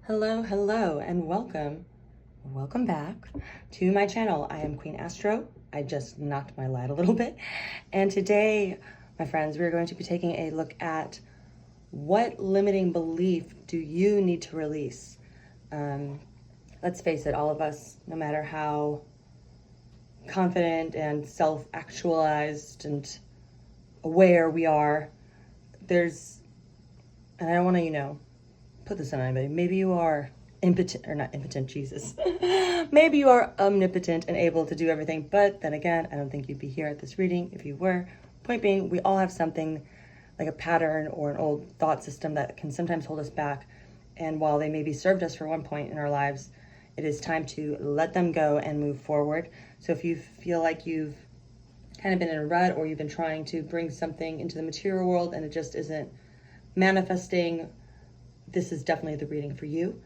Hello, and welcome back to my channel. I am Queen Astro. I just knocked my light a little bit. And today, my friends, we're going to be taking a look at what limiting belief do you need to release? Let's face it, all of us, no matter how confident and self-actualized and aware we are, and I don't want to, put this on anybody. Maybe you are impotent, or not impotent, Jesus. Maybe you are omnipotent and able to do everything, but then again, I don't think you'd be here at this reading if you were. Point being, we all have something like a pattern or an old thought system that can sometimes hold us back. And while they maybe served us for one point in our lives, it is time to let them go and move forward. So if you feel like you've kind of been in a rut, or you've been trying to bring something into the material world and it just isn't manifesting, this is definitely the reading for you.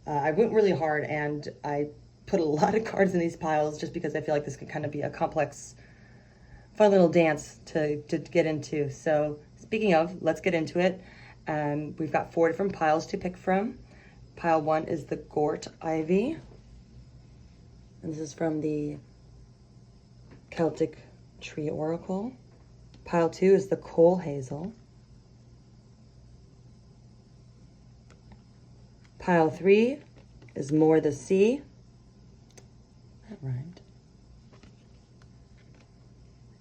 I went really hard and I put a lot of cards in these piles just because I feel like this could kind of be a complex, fun little dance to get into. So speaking of, let's get into it. We've got 4 different piles to pick from. Pile 1 is the Gort Ivy. And this is from the Celtic Tree Oracle. Pile 2 is the Coal Hazel. Pile 3 is More the Sea. That rhymed.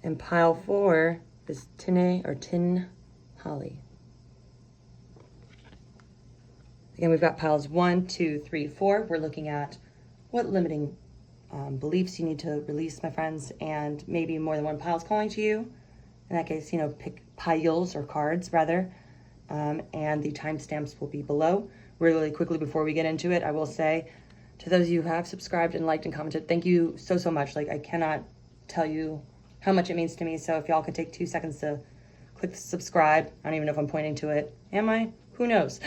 And pile 4 is Tin Holly. Again, we've got piles 1, 2, 3, 4. We're looking at what limiting beliefs you need to release, my friends, and maybe more than one pile is calling to you. In that case, pick piles or cards rather, and the timestamps will be below. Really quickly before we get into it, I will say to those of you who have subscribed and liked and commented, thank you so much. Like, I cannot tell you how much it means to me. So if y'all could take 2 seconds to click subscribe. I don't even know if I'm pointing to it. Am I? Who knows?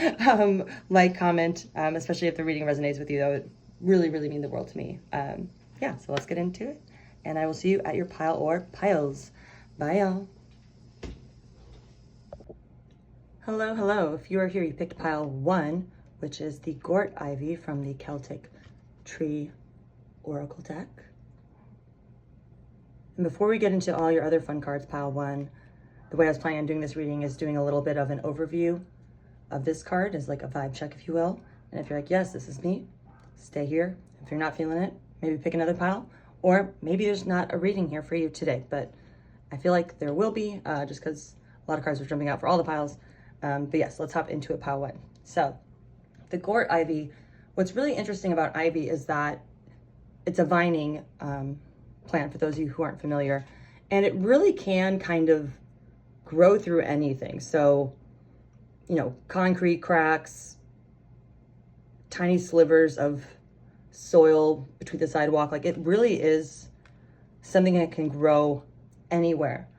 Like, comment, especially if the reading resonates with you. That would really mean the world to me. Yeah, so let's get into it. And I will see you at your pile or piles. Bye, y'all. Hello. If you are here, you picked pile 1, which is the Gort Ivy from the Celtic Tree Oracle deck. And before we get into all your other fun cards, pile 1, the way I was planning on doing this reading is doing a little bit of an overview of this card as like a vibe check, if you will. And if you're like, yes, this is me, stay here. If you're not feeling it, maybe pick another pile. Or maybe there's not a reading here for you today, but I feel like there will be, just because a lot of cards are jumping out for all the piles. But yes, let's hop into it, pile 1. So the Gort Ivy, what's really interesting about ivy is that it's a vining plant, for those of you who aren't familiar, and it really can kind of grow through anything. So, concrete cracks, tiny slivers of soil between the sidewalk, like, it really is something that can grow anywhere.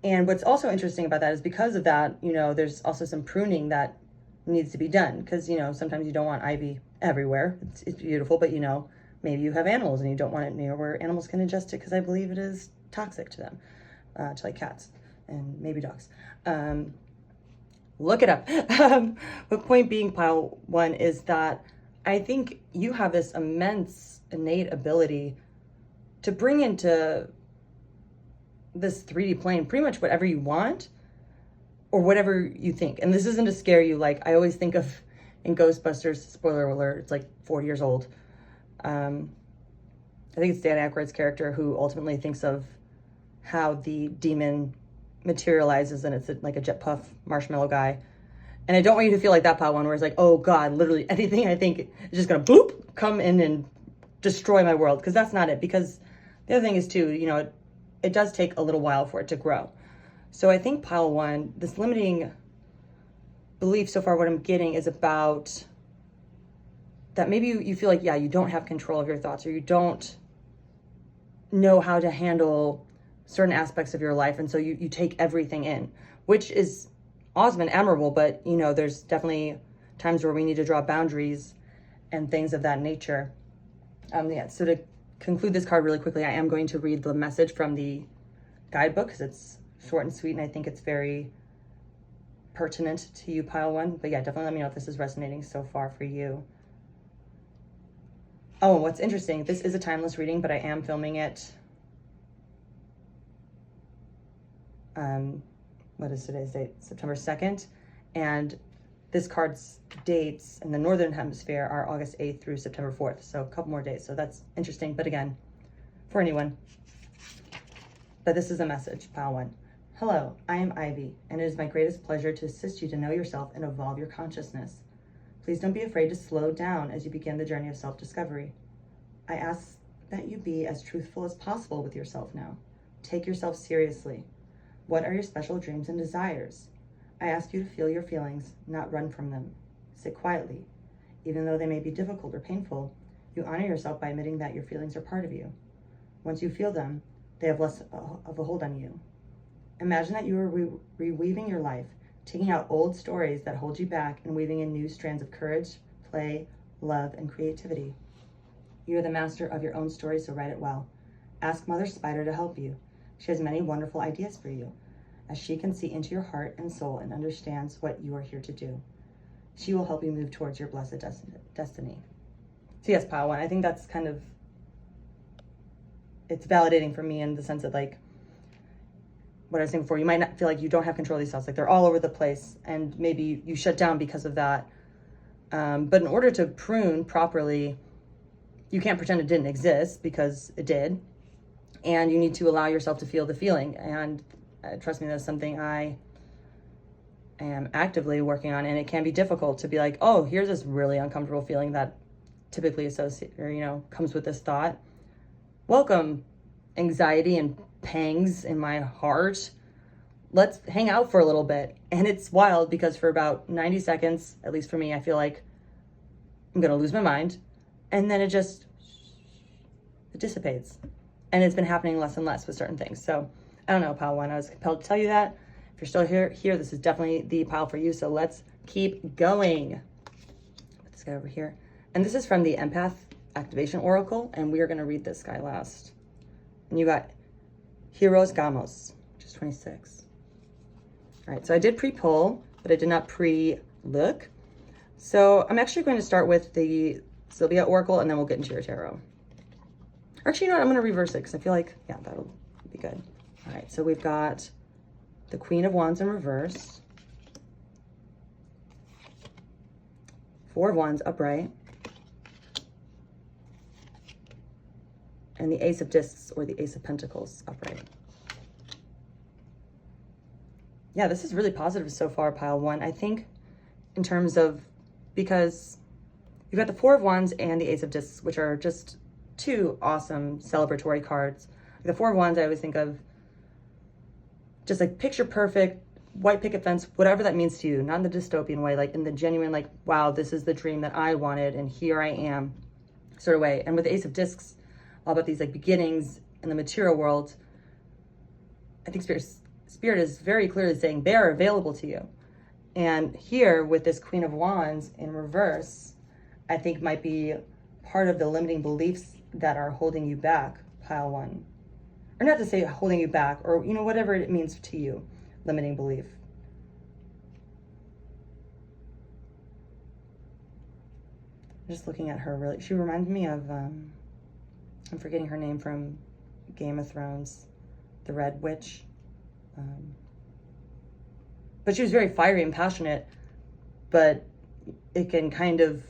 And what's also interesting about that is because of that, there's also some pruning that needs to be done, because, sometimes you don't want ivy everywhere. It's beautiful, but, maybe you have animals and you don't want it near where animals can ingest it, because I believe it is toxic to them, to like cats and maybe dogs. Look it up. But point being, pile 1 is that I think you have this immense innate ability to bring into this 3D plane pretty much whatever you want or whatever you think. And this isn't to scare you. Like, I always think of in Ghostbusters, spoiler alert, it's like 40 years old. I think it's Dan Aykroyd's character who ultimately thinks of how the demon materializes, and it's like a jet puff marshmallow guy. And I don't want you to feel like that pile 1 where it's like, oh God, literally anything I think is just gonna boop, come in and destroy my world, because that's not it. Because the other thing is too, it does take a little while for it to grow. So I think pile 1, this limiting belief so far, what I'm getting is about that maybe you feel like, yeah, you don't have control of your thoughts, or you don't know how to handle certain aspects of your life. And so you take everything in, which is awesome and admirable. But, there's definitely times where we need to draw boundaries and things of that nature. Yeah, so to conclude this card really quickly, I am going to read the message from the guidebook, because it's short and sweet, and I think it's very pertinent to you, pile one. But yeah, definitely let me know if this is resonating so far for you. Oh, and what's interesting, this is a timeless reading, but I am filming it. What is today's date? September 2nd. And this card's dates in the Northern Hemisphere are August 8th through September 4th. So a couple more days. So that's interesting. But again, for anyone. But this is a message, pile one. Hello, I am Ivy, and it is my greatest pleasure to assist you to know yourself and evolve your consciousness. Please don't be afraid to slow down as you begin the journey of self-discovery. I ask that you be as truthful as possible with yourself now. Take yourself seriously. What are your special dreams and desires? I ask you to feel your feelings, not run from them. Sit quietly. Even though they may be difficult or painful, you honor yourself by admitting that your feelings are part of you. Once you feel them, they have less of a hold on you. Imagine that you are reweaving your life, taking out old stories that hold you back and weaving in new strands of courage, play, love, and creativity. You are the master of your own story, so write it well. Ask Mother Spider to help you. She has many wonderful ideas for you, as she can see into your heart and soul and understands what you are here to do. She will help you move towards your blessed destiny. So yes, pile one, I think that's kind of, it's validating for me in the sense that, like, what I was saying before, you might not feel like you don't have control of these thoughts, like they're all over the place, and maybe you shut down because of that. But in order to prune properly, you can't pretend it didn't exist, because it did. And you need to allow yourself to feel the feeling. And trust me, that's something I am actively working on. And it can be difficult to be like, oh, here's this really uncomfortable feeling that typically comes with this thought. Welcome, anxiety and pangs in my heart. Let's hang out for a little bit. And it's wild because for about 90 seconds, at least for me, I feel like I'm going to lose my mind. And then it dissipates. And it's been happening less and less with certain things. So I don't know, pile one, I was compelled to tell you that. If you're still here, this is definitely the pile for you. So let's keep going. Put this guy over here. And this is from the Empath Activation Oracle. And we are going to read this guy last. And you got Heroes Gamos, which is 26. All right, so I did pre-pull, but I did not pre-look. So I'm actually going to start with the Sylvia Oracle, and then we'll get into your tarot. Actually, you know what? I'm going to reverse it because I feel like, yeah, that'll be good. All right, so we've got the Queen of Wands in reverse, Four of Wands upright, and the Ace of Discs or the Ace of Pentacles upright. Yeah, this is really positive so far, pile one. I think in terms of, because you've got the Four of Wands and the Ace of Discs, which are just two awesome celebratory cards. The Four of Wands, I always think of just like picture perfect, white picket fence, whatever that means to you, not in the dystopian way, like in the genuine, like, wow, this is the dream that I wanted and here I am sort of way. And with the Ace of Discs, all about these like beginnings in the material world, I think Spirit is very clearly saying they are available to you. And here with this Queen of Wands in reverse, I think might be part of the limiting beliefs that are holding you back, pile one. Or not to say holding you back, or, you know, whatever it means to you, limiting belief. Just looking at her, really, she reminds me of, I'm forgetting her name from Game of Thrones, the Red Witch. But she was very fiery and passionate, but it can kind of,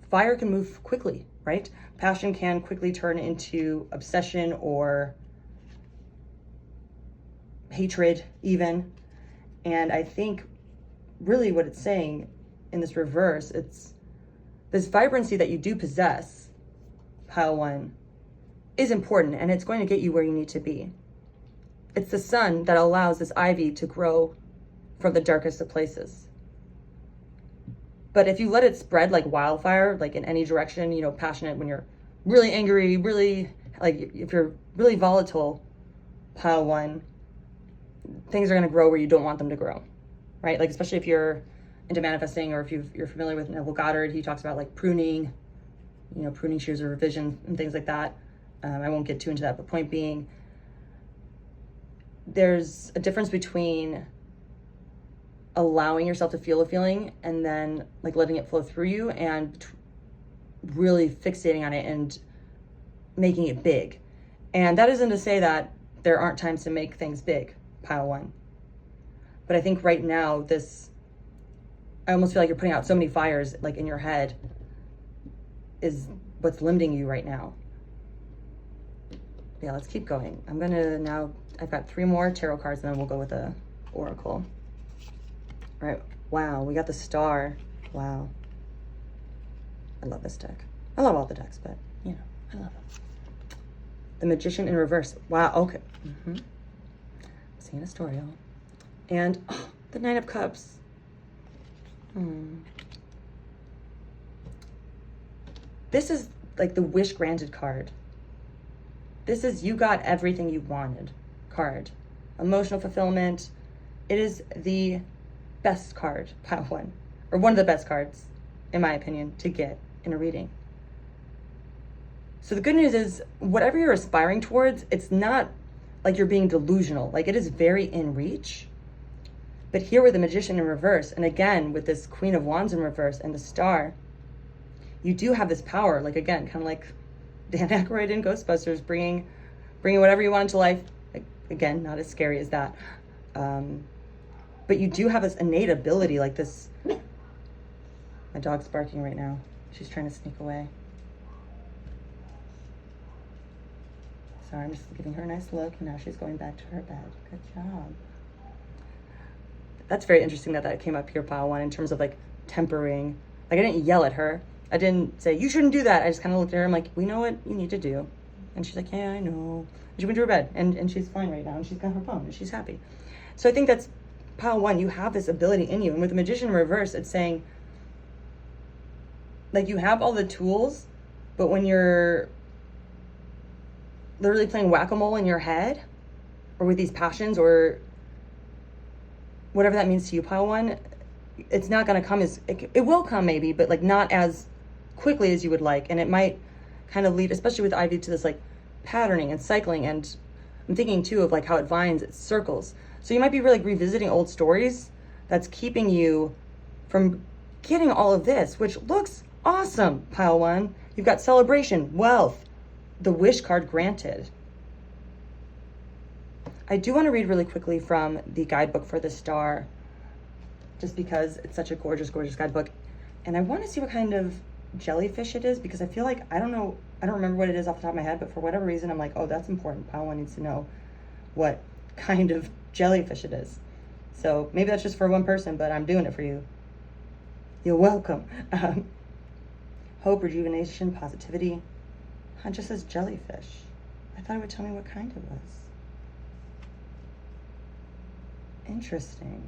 fire can move quickly, right? Passion can quickly turn into obsession or hatred even. And I think really what it's saying in this reverse, it's this vibrancy that you do possess, pile one, is important, and it's going to get you where you need to be. It's the sun that allows this ivy to grow from the darkest of places. But if you let it spread like wildfire, like in any direction, you know, passionate, when you're really angry, really, like if you're really volatile, pile one, things are going to grow where you don't want them to grow, right? Like, especially if you're into manifesting, or if you're familiar with Neville Goddard, he talks about like pruning, you know, pruning shears of revision and things like that. I won't get too into that, but point being, there's a difference between allowing yourself to feel a feeling and then like letting it flow through you and really fixating on it and making it big. And that isn't to say that there aren't times to make things big, pile one. But I think right now, I almost feel like you're putting out so many fires like in your head is what's limiting you right now. Yeah, let's keep going. I've got 3 more tarot cards and then we'll go with the oracle. All right, wow, we got the star. Wow. I love this deck. I love all the decks, but you know, I love them. The Magician in reverse. Wow, okay. Seeing Astoria. And the Nine of Cups. This is like the wish granted card. This is you got everything you wanted card. Emotional fulfillment. It is the best card, pile one. Or one of the best cards, in my opinion, to get in a reading. So the good news is, whatever you're aspiring towards, it's not like you're being delusional. Like, it is very in reach. But here with the Magician in reverse, and again, with this Queen of Wands in reverse and the Star, you do have this power, like, again, kind of like Dan Aykroyd in Ghostbusters, bringing whatever you want into life. Again, not as scary as that. But you do have this innate ability, like this. My dog's barking right now. She's trying to sneak away. Sorry, I'm just giving her a nice look, and now she's going back to her bed. Good job. That's very interesting that came up here, pile one, in terms of like tempering. Like, I didn't yell at her. I didn't say, you shouldn't do that. I just kind of looked at her. I'm like, we know what you need to do. And she's like, yeah, I know. And she went to her bed, and she's fine right now, and she's got her phone, and she's happy. So I think that's pile one. You have this ability in you. And with the Magician in reverse, it's saying, like, you have all the tools, but when you're literally playing whack-a-mole in your head, or with these passions, or whatever that means to you, pile one, it's not going to come it will come maybe, but like not as quickly as you would like. And it might kind of lead, especially with Ivy, to this like patterning and cycling. And I'm thinking too of like how it vines, it circles. So you might be really revisiting old stories that's keeping you from getting all of this, which looks awesome, pile one. You've got celebration, wealth, the wish card granted. I do want to read really quickly from the guidebook for the Star, just because it's such a gorgeous, gorgeous guidebook. And I want to see what kind of jellyfish it is, because I feel like, I don't remember what it is off the top of my head, but for whatever reason, I'm like, oh, that's important. Pile one needs to know what kind of jellyfish it is. So maybe that's just for one person, but I'm doing it for you. You're welcome. Hope, rejuvenation, positivity. It just says jellyfish. I thought it would tell me what kind it was. Interesting.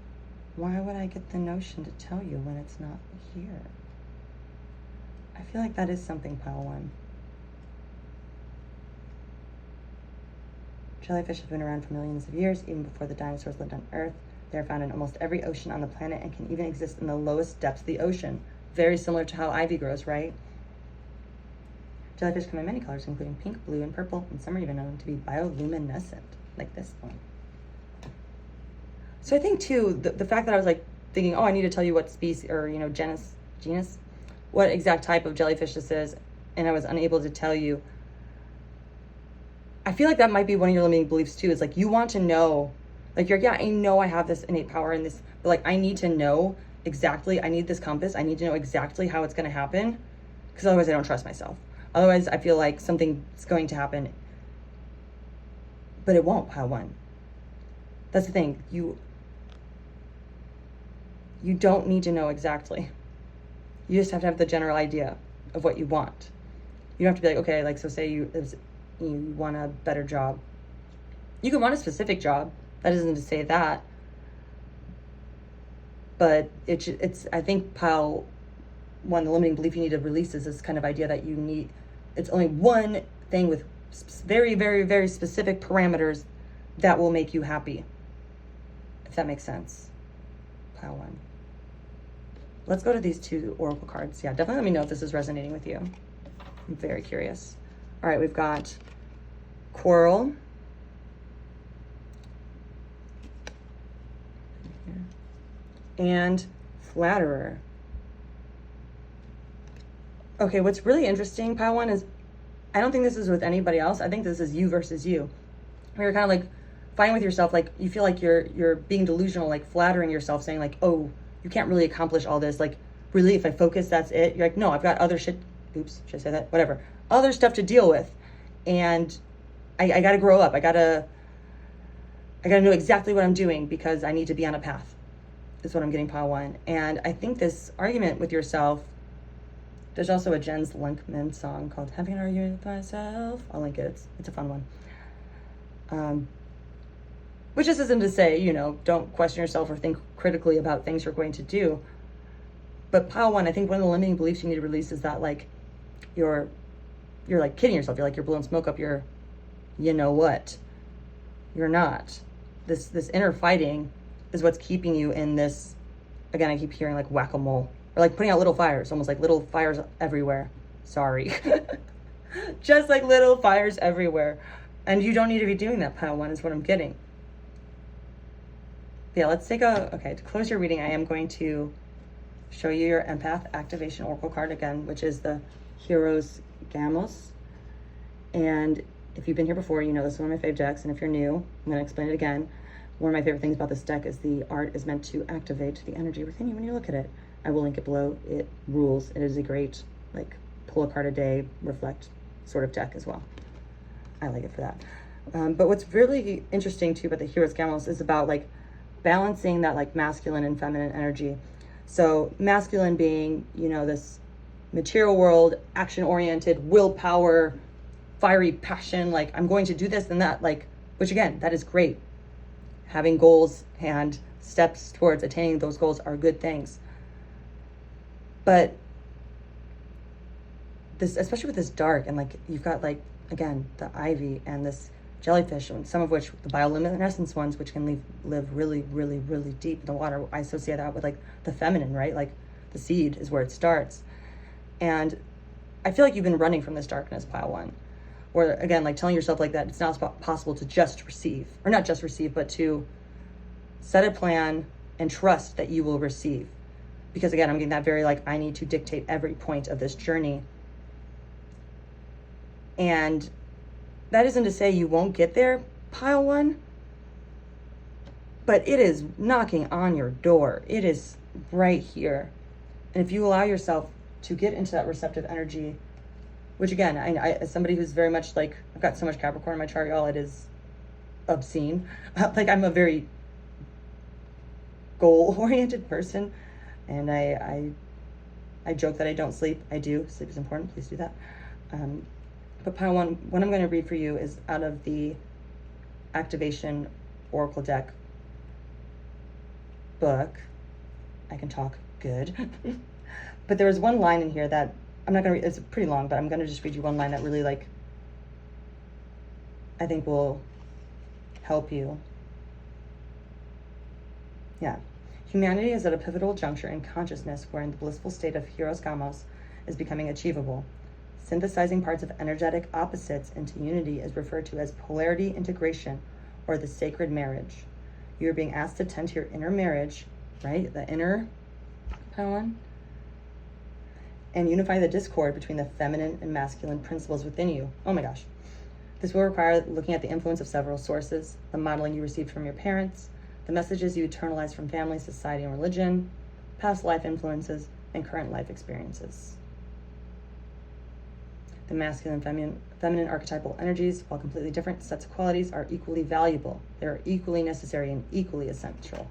Why would I get the notion to tell you when it's not here? I feel like that is something, pile one. Jellyfish have been around for millions of years, even before the dinosaurs lived on Earth. They are found in almost every ocean on the planet and can even exist in the lowest depths of the ocean. Very similar to how ivy grows, right? Jellyfish come in many colors, including pink, blue, and purple, and some are even known to be bioluminescent, like this one. So I think too, the fact that I was like thinking, oh, I need to tell you what species, or genus, what exact type of jellyfish this is, and I was unable to tell you. I feel like that might be one of your limiting beliefs too, is like you want to know, like I know I have this innate power in this, but like I need to know exactly, I need this compass, I need to know exactly how it's going to happen, because otherwise I don't trust myself. Otherwise I feel like something's going to happen, but it won't, pile one. That's the thing, you don't need to know exactly. You just have to have the general idea of what you want. You don't have to be like, okay, like, so say you want a better job. You can want a specific job. That isn't to say that. But it's I think pile one, the limiting belief you need to release is this kind of idea that it's only one thing with very, very, very specific parameters that will make you happy. If that makes sense. Pile one. Let's go to these 2 oracle cards. Yeah, definitely let me know if this is resonating with you. I'm very curious. All right, we've got Coral. and flatterer. Okay, what's really interesting, pile one, is I don't think this is with anybody else. I think this is you versus you. Where you're kind of like fighting with yourself, like you feel like you're being delusional, like flattering yourself, saying like, oh, you can't really accomplish all this. Like, really, if I focus, that's it. You're like, no, I've got other shit. Oops, should I say that? Whatever. Other stuff to deal with. And I gotta grow up. I gotta know exactly what I'm doing because I need to be on a path. Is what I'm getting, pile one. And I think this argument with yourself, there's also a Jens Linkman song called Having an Argument with Myself. I'll link it. It's a fun one. Which just isn't to say, don't question yourself or think critically about things you're going to do. But pile one, I think one of the limiting beliefs you need to release is that like you're like kidding yourself. You're like you're blowing smoke up your, you know what? You're not. This inner fighting is what's keeping you in this. Again, I keep hearing like whack-a-mole or like putting out little fires, almost like little fires everywhere. Sorry, just like little fires everywhere, and you don't need to be doing that. Pile one is what I'm getting. Yeah, let's take okay, to close your reading, I am going to show you your empath activation oracle card again, which is the Heroes Gamos. And if you've been here before, you know this is one of my fave decks, and if you're new, I'm going to explain it again. One of my favorite things about this deck is the art is meant to activate the energy within you when you look at it. I will link it below. It rules. It is a great, like, pull a card a day, reflect sort of deck as well. I like it for that. But what's really interesting too about the Heroes Gamos is about like balancing that like masculine and feminine energy. So masculine being, this material world, action-oriented, willpower, fiery passion, like I'm going to do this and that, like, which again, that is great. Having goals and steps towards attaining those goals are good things. But this, especially with this dark, and like you've got like, again, the ivy and this jellyfish, and some of which, the bioluminescence ones, which can live really, really, really deep in the water. I associate that with like the feminine, right? Like the seed is where it starts. And I feel like you've been running from this darkness, pile one. Or again, like telling yourself like that it's not possible to just receive, or not just receive, but to set a plan and trust that you will receive. Because again, I'm getting that very like, I need to dictate every point of this journey. And that isn't to say you won't get there, pile one, but it is knocking on your door. It is right here. And if you allow yourself to get into that receptive energy, which again, I as somebody who's very much like, I've got so much Capricorn in my chart, y'all, it is obscene. Like I'm a very goal-oriented person, and I joke that I don't sleep. I do. Sleep is important. Please do that. But pile one, what I'm going to read for you is out of the Activation Oracle deck book. I can talk good. But there was one line in here that I'm not going to read. It's pretty long, but I'm going to just read you one line that really, like, I think will help you. Yeah. Humanity is at a pivotal juncture in consciousness wherein the blissful state of Heroes Gamos is becoming achievable. Synthesizing parts of energetic opposites into unity is referred to as polarity integration, or the sacred marriage. You are being asked to tend to your inner marriage, right? The inner one, and unify the discord between the feminine and masculine principles within you. Oh my gosh. This will require looking at the influence of several sources, the modeling you received from your parents, the messages you internalized from family, society, and religion, past life influences, and current life experiences. The masculine and feminine archetypal energies, while completely different sets of qualities, are equally valuable. They are equally necessary and equally essential.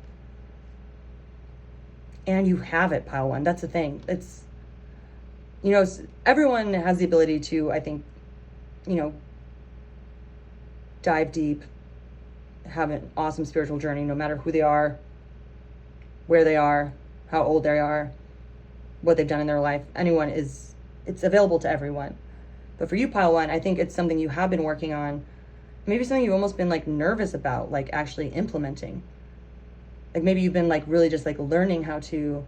And you have it, pile one. That's the thing. It's, everyone has the ability to, I think, dive deep, have an awesome spiritual journey, no matter who they are, where they are, how old they are, what they've done in their life. It's available to everyone. But for you, pile one, I think it's something you have been working on. Maybe something you've almost been like nervous about, like actually implementing. Like maybe you've been like really just like learning how to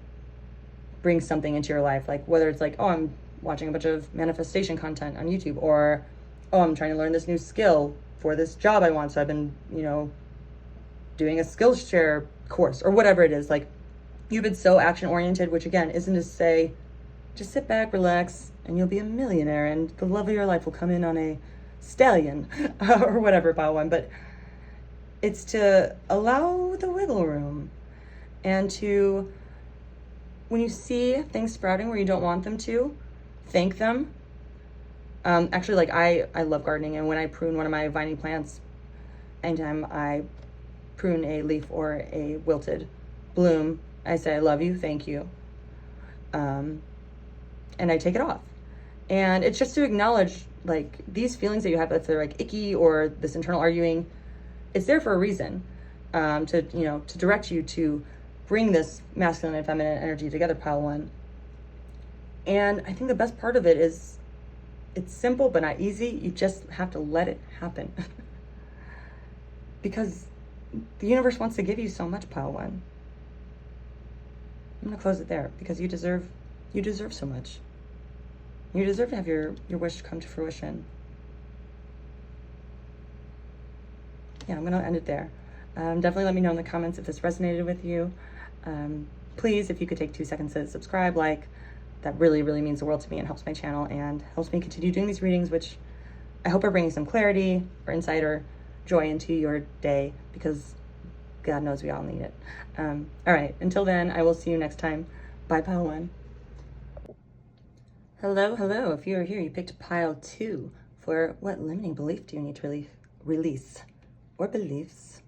bring something into your life. Like whether it's like, oh, I'm watching a bunch of manifestation content on YouTube, or, oh, I'm trying to learn this new skill for this job I want. So I've been, doing a Skillshare course or whatever it is. Like You've been so action oriented, which again isn't to say just sit back, relax, and you'll be a millionaire and the love of your life will come in on a stallion or whatever, pile one. But it's to allow the wiggle room and to, when you see things sprouting where you don't want them to, thank them. Actually, like I love gardening, and when I prune one of my vining plants, anytime I prune a leaf or a wilted bloom, I say, I love you, thank you. And I take it off. And it's just to acknowledge like these feelings that you have, if they're like icky or this internal arguing, it's there for a reason, to, you know, to direct you to bring this masculine and feminine energy together, pile one. And I think the best part of it is it's simple but not easy. You just have to let it happen. Because the universe wants to give you so much, pile one. I'm gonna close it there because you deserve so much. You deserve to have your wish come to fruition. Yeah, I'm gonna end it there. Definitely let me know in the comments if this resonated with you. Please, if you could take 2 seconds to subscribe, like, that really, really means the world to me and helps my channel and helps me continue doing these readings, which I hope are bringing some clarity or insight or joy into your day, because God knows we all need it. All right, until then, I will see you next time. Bye, pile one. Hello, hello. If you are here, you picked pile 2 for what limiting belief do you need to release or beliefs?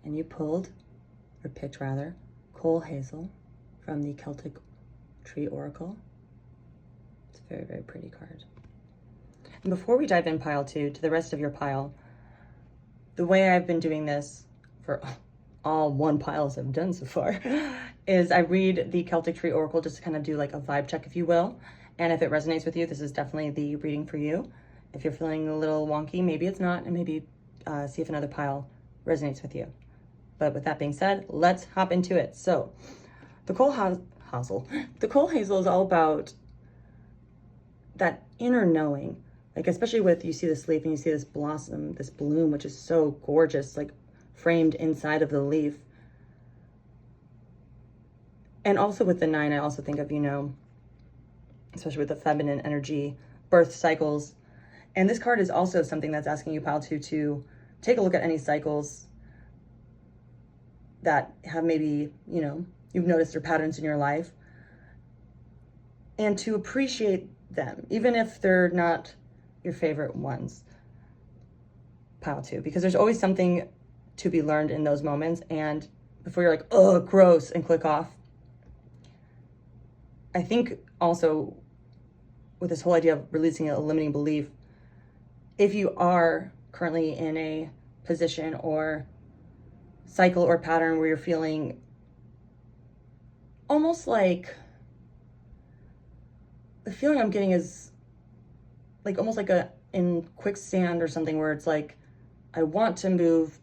And you pulled, or picked rather, Coal Hazel from the Celtic Tree Oracle. It's a very, very pretty card. And before we dive in, pile 2, to the rest of your pile, the way I've been doing this for all 1 piles I've done so far is I read the Celtic Tree Oracle just to kind of do like a vibe check, if you will. And if it resonates with you, this is definitely the reading for you. If you're feeling a little wonky, maybe it's not, and maybe see if another pile resonates with you. But with that being said, let's hop into it. So the Coal Hazel is all about that inner knowing, like especially with, you see this leaf and you see this blossom, this bloom, which is so gorgeous, like framed inside of the leaf. And also with the 9, I also think of, you know, especially with the feminine energy, birth cycles. And this card is also something that's asking you, pile 2, to take a look at any cycles that have maybe, you know, you've noticed their patterns in your life, and to appreciate them, even if they're not your favorite ones, pile 2, because there's always something to be learned in those moments. And before you're like, oh, gross, and click off. I think also with this whole idea of releasing a limiting belief, if you are currently in a position or cycle or pattern where you're feeling almost like, the feeling I'm getting is like almost like in quicksand or something, where it's like, I want to move,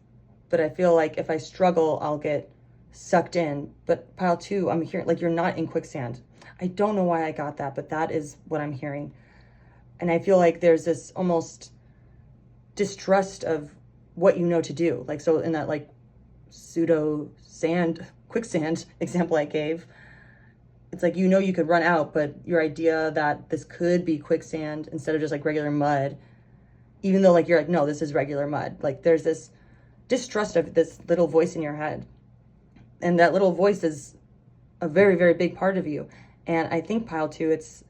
but I feel like if I struggle, I'll get sucked in. But pile 2, I'm hearing like you're not in quicksand. I don't know why I got that, but that is what I'm hearing. And I feel like there's this almost distrust of what you know to do. Like, so in that like pseudo quicksand example I gave, it's like, you know, you could run out, but your idea that this could be quicksand instead of just like regular mud, even though like you're like, no, this is regular mud. Like there's this distrust of this little voice in your head. And that little voice is a very, very big part of you. And I think pile 2, it's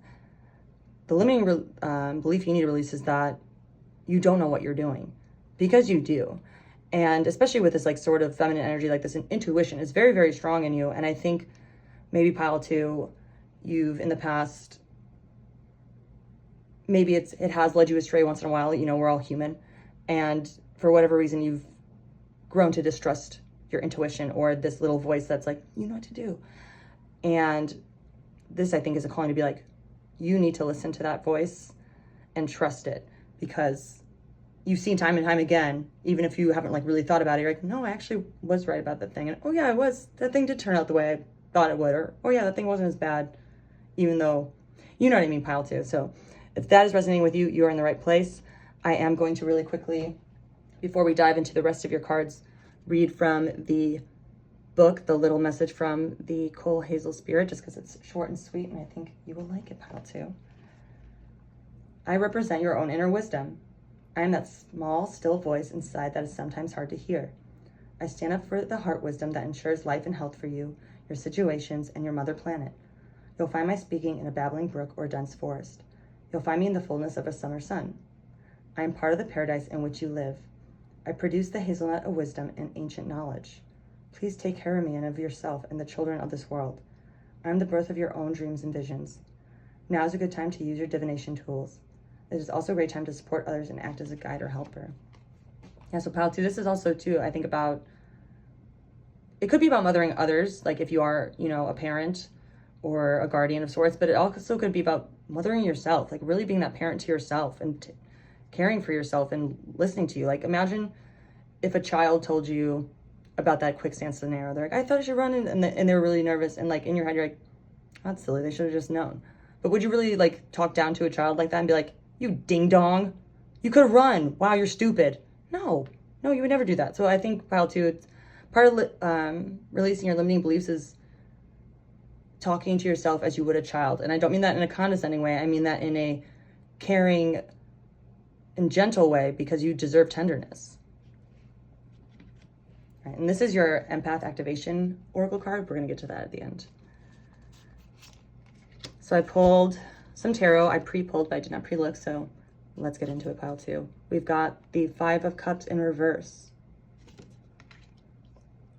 the limiting belief you need to release is that you don't know what you're doing, because you do. And especially with this like sort of feminine energy, like this intuition is very, very strong in you. And I think maybe pile 2, you've in the past, maybe it has led you astray once in a while. You know, we're all human. And for whatever reason, you've grown to distrust your intuition or this little voice that's like, you know what to do. And this, I think, is a calling to be like, you need to listen to that voice and trust it, because you've seen time and time again, even if you haven't like really thought about it, you're like, no, I actually was right about that thing. And oh yeah, I was, that thing did turn out the way I thought it would. Or, oh yeah, that thing wasn't as bad, even though, you know what I mean, pile 2. So if that is resonating with you, you're in the right place. I am going to really quickly, before we dive into the rest of your cards, read from the book, The Little Message from the Coal Hazel Spirit, just because it's short and sweet, and I think you will like it, pile 2. I represent your own inner wisdom. I am that small, still voice inside that is sometimes hard to hear. I stand up for the heart wisdom that ensures life and health for you, your situations, and your mother planet. You'll find my speaking in a babbling brook or dense forest. You'll find me in the fullness of a summer sun. I am part of the paradise in which you live. I produce the hazelnut of wisdom and ancient knowledge. Please take care of me and of yourself and the children of this world. I am the birth of your own dreams and visions. Now is a good time to use your divination tools. It is also a great time to support others and act as a guide or helper. Yeah, so pile 2, this is also too, I think about, it could be about mothering others, like if you are, you know, a parent or a guardian of sorts, but it also could be about mothering yourself, like really being that parent to yourself and caring for yourself and listening to you. Like imagine if a child told you about that quicksand scenario. They're like, I thought I should run, and they're really nervous, and like in your head you're like, that's silly, they should have just known. But would you really like talk down to a child like that and be like, you ding dong, you could have run, wow, you're stupid? No, you would never do that. So I think pile 2, it's part of releasing your limiting beliefs is talking to yourself as you would a child. And I don't mean that in a condescending way. I mean that in a caring and gentle way, because you deserve tenderness. All right, and this is your empath activation oracle card. We're going to get to that at the end. So I pulled some tarot. I pre-pulled, but I did not pre-look. So let's get into it, pile 2. We've got the 5 of Cups in reverse.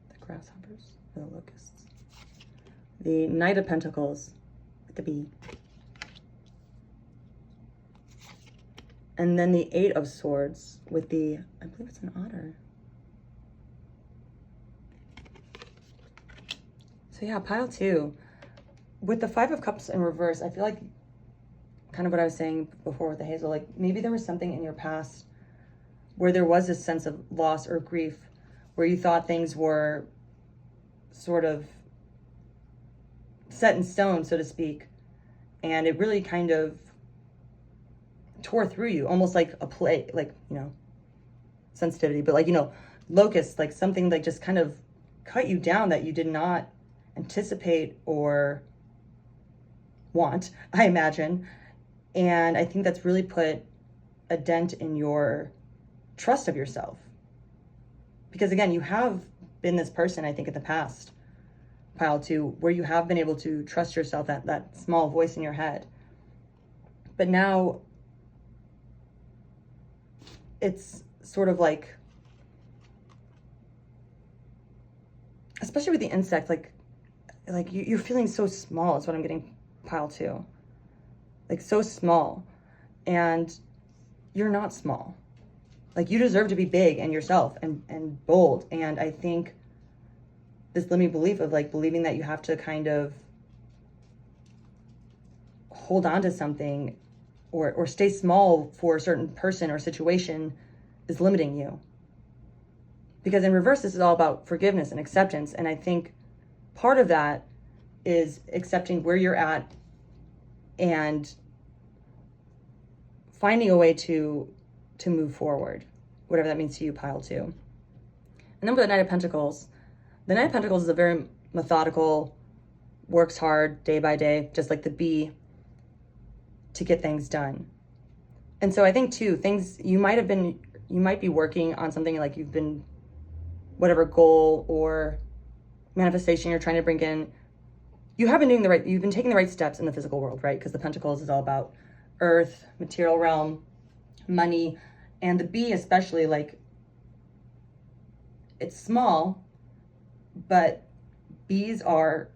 The grasshoppers or the locusts. The Knight of Pentacles with the bee. And then the 8 of Swords with the, I believe it's an otter. So yeah, pile 2. With the 5 of Cups in reverse, I feel like kind of what I was saying before with the hazel, like maybe there was something in your past where there was this sense of loss or grief, where you thought things were sort of set in stone, so to speak, and it really kind of tore through you, almost like a play, like, you know, sensitivity, but like, you know, locusts, like something like just kind of cut you down that you did not anticipate or want, I imagine. And I think that's really put a dent in your trust of yourself. Because again, you have been this person, I think, in the past, pile 2, where you have been able to trust yourself, that small voice in your head. But now it's sort of like, especially with the insect, like you're feeling so small is what I'm getting, pile 2. Like so small, and you're not small. Like you deserve to be big and yourself and bold. And I think this limiting belief of like believing that you have to kind of hold on to something or stay small for a certain person or situation is limiting you. Because in reverse, this is all about forgiveness and acceptance. And I think part of that is accepting where you're at and finding a way to move forward, whatever that means to you, pile 2. And then with the Knight of Pentacles, the Knight of Pentacles is a very methodical, works hard day by day, just like the bee, to get things done. And so I think too, things you might be working on something, like you've been, whatever goal or manifestation you're trying to bring in, you've been taking the right steps in the physical world, right? Because the Pentacles is all about earth, material realm, money, and the bee especially, like it's small, but bees are,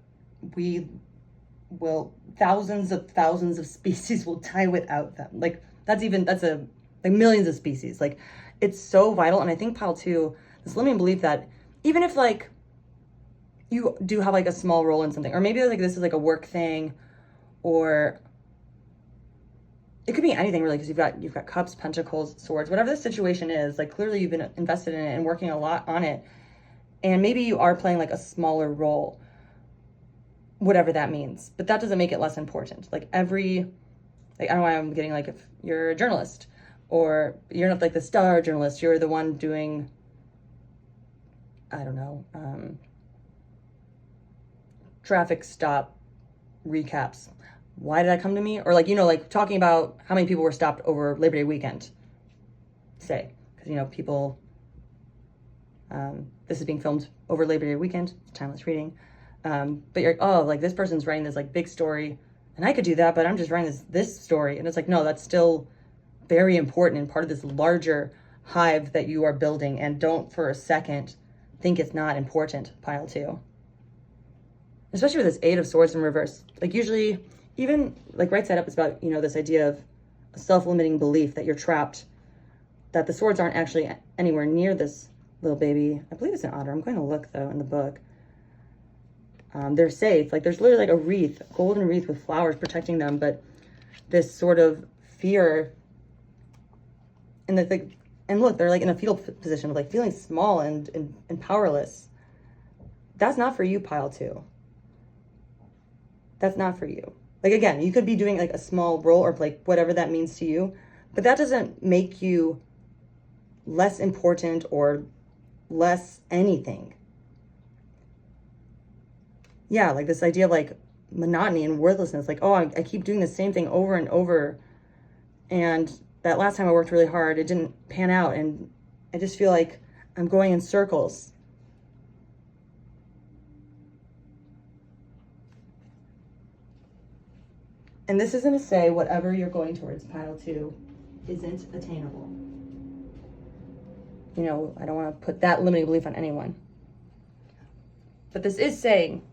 thousands of species will die without them. Like that's like millions of species. Like it's so vital. And I think pile 2, this limiting belief that even if like you do have like a small role in something, or maybe like this is like a work thing, or it could be anything really, because you've got cups, pentacles, swords, whatever the situation is, like clearly you've been invested in it and working a lot on it. And maybe you are playing like a smaller role, whatever that means, but that doesn't make it less important. Like I don't know why I'm getting like, if you're a journalist or you're not like the star journalist, you're the one doing, I don't know, traffic stop recaps. Why did that come to me? Or like, you know, like talking about how many people were stopped over Labor Day weekend, say, because, you know, people, this is being filmed over Labor Day weekend, timeless reading. But you're like, oh, like this person's writing this like big story and I could do that, but I'm just writing this story. And it's like, no, that's still very important and part of this larger hive that you are building. And don't for a second think it's not important, pile 2. Especially with this 8 of Swords in reverse. Like usually, even like right side up is about, you know, this idea of a self-limiting belief that you're trapped, that the swords aren't actually anywhere near this little baby. I believe it's an otter. I'm going to look though in the book. They're safe. Like there's literally like a wreath, a golden wreath with flowers protecting them, but this sort of fear and and look, they're like in a fetal position, like feeling small and powerless. That's not for you, pile 2. That's not for you. Like again, you could be doing like a small role or like whatever that means to you, but that doesn't make you less important or less anything. Yeah, like this idea of like monotony and worthlessness, like, oh, I keep doing the same thing over and over. And that last time I worked really hard, it didn't pan out. And I just feel like I'm going in circles. And this isn't to say whatever you're going towards, pile 2, isn't attainable. You know, I don't want to put that limiting belief on anyone. But this is saying,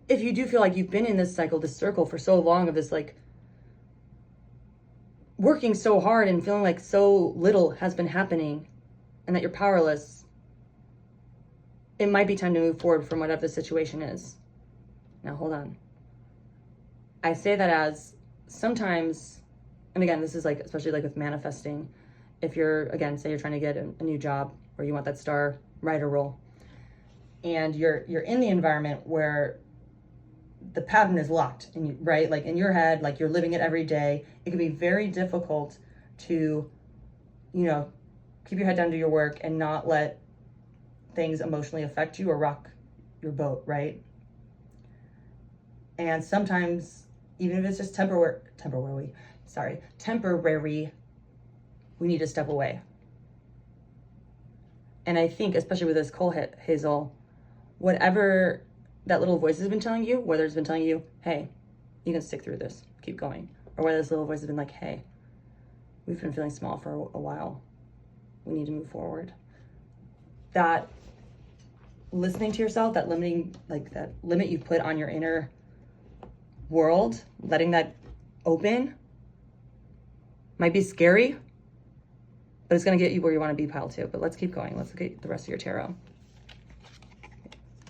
if you do feel like you've been in this cycle, this circle for so long of this, like, working so hard and feeling like so little has been happening and that you're powerless, it might be time to move forward from whatever the situation is. Now, hold on. I say that as sometimes, and again, this is like, especially like with manifesting, if you're, again, say you're trying to get a new job or you want that star writer role, and you're in the environment where the pattern is locked, and right, like in your head, like you're living it every day, it can be very difficult to, you know, keep your head down to your work and not let things emotionally affect you or rock your boat, right? And sometimes, even if it's just temporary, we need to step away. And I think, especially with this coal hazel, whatever that little voice has been telling you, whether it's been telling you, hey, you can stick through this, keep going, or whether this little voice has been like, hey, we've been feeling small for a while, we need to move forward. That listening to yourself, that limiting, like that limit you put on your inner world, letting that open might be scary, but it's going to get you where you want to be, pile 2. But let's keep going. Let's look at the rest of your tarot.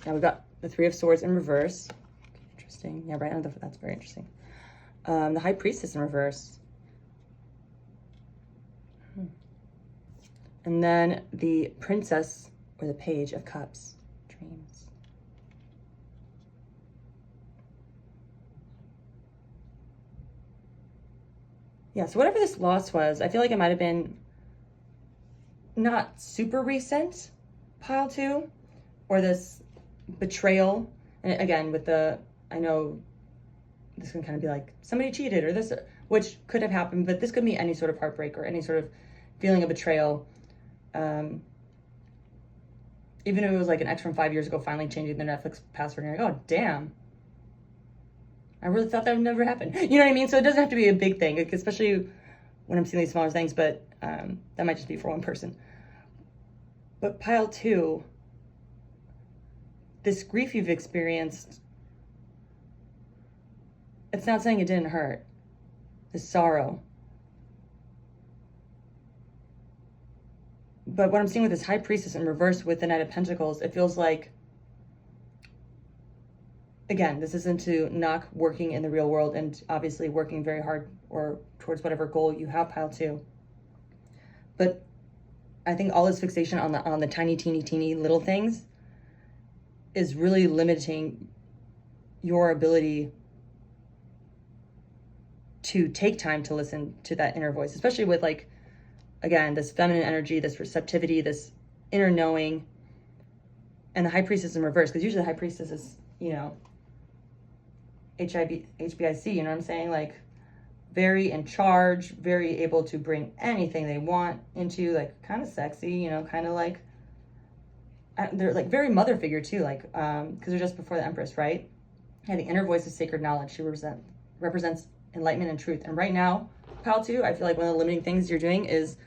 Now we've got the 3 of Swords in reverse. Interesting. Yeah, right. That's very interesting. The High Priestess in reverse. And then the Princess or the Page of Cups. Dreams. Yeah, so whatever this loss was, I feel like it might have been not super recent, pile 2, or this betrayal. And again, with the, I know this can kind of be like somebody cheated or this, which could have happened, but this could be any sort of heartbreak or any sort of feeling of betrayal. Even if it was like an ex from 5 years ago finally changing their Netflix password and you're like, oh, damn. I really thought that would never happen. You know what I mean? So it doesn't have to be a big thing, like, especially when I'm seeing these smaller things, but that might just be for one person. But pile 2, this grief you've experienced, it's not saying it didn't hurt. This sorrow. But what I'm seeing with this High Priestess in reverse with the Knight of Pentacles, it feels like, again, this isn't to knock working in the real world and obviously working very hard or towards whatever goal you have, pile 2. But I think all this fixation on the tiny, teeny little things is really limiting your ability to take time to listen to that inner voice, especially with, like, again, this feminine energy, this receptivity, this inner knowing. and the High Priestess in reverse, because usually the High Priestess is, you know, HBIC, you know what I'm saying? Like, very in charge, very able to bring anything they want into, like, kind of sexy, you know, kind of like, they're like very mother figure too, like, because they're just before the Empress, right? Yeah, the inner voice of sacred knowledge. She represents enlightenment and truth. And right now, pal too, I feel like one of the limiting things you're doing is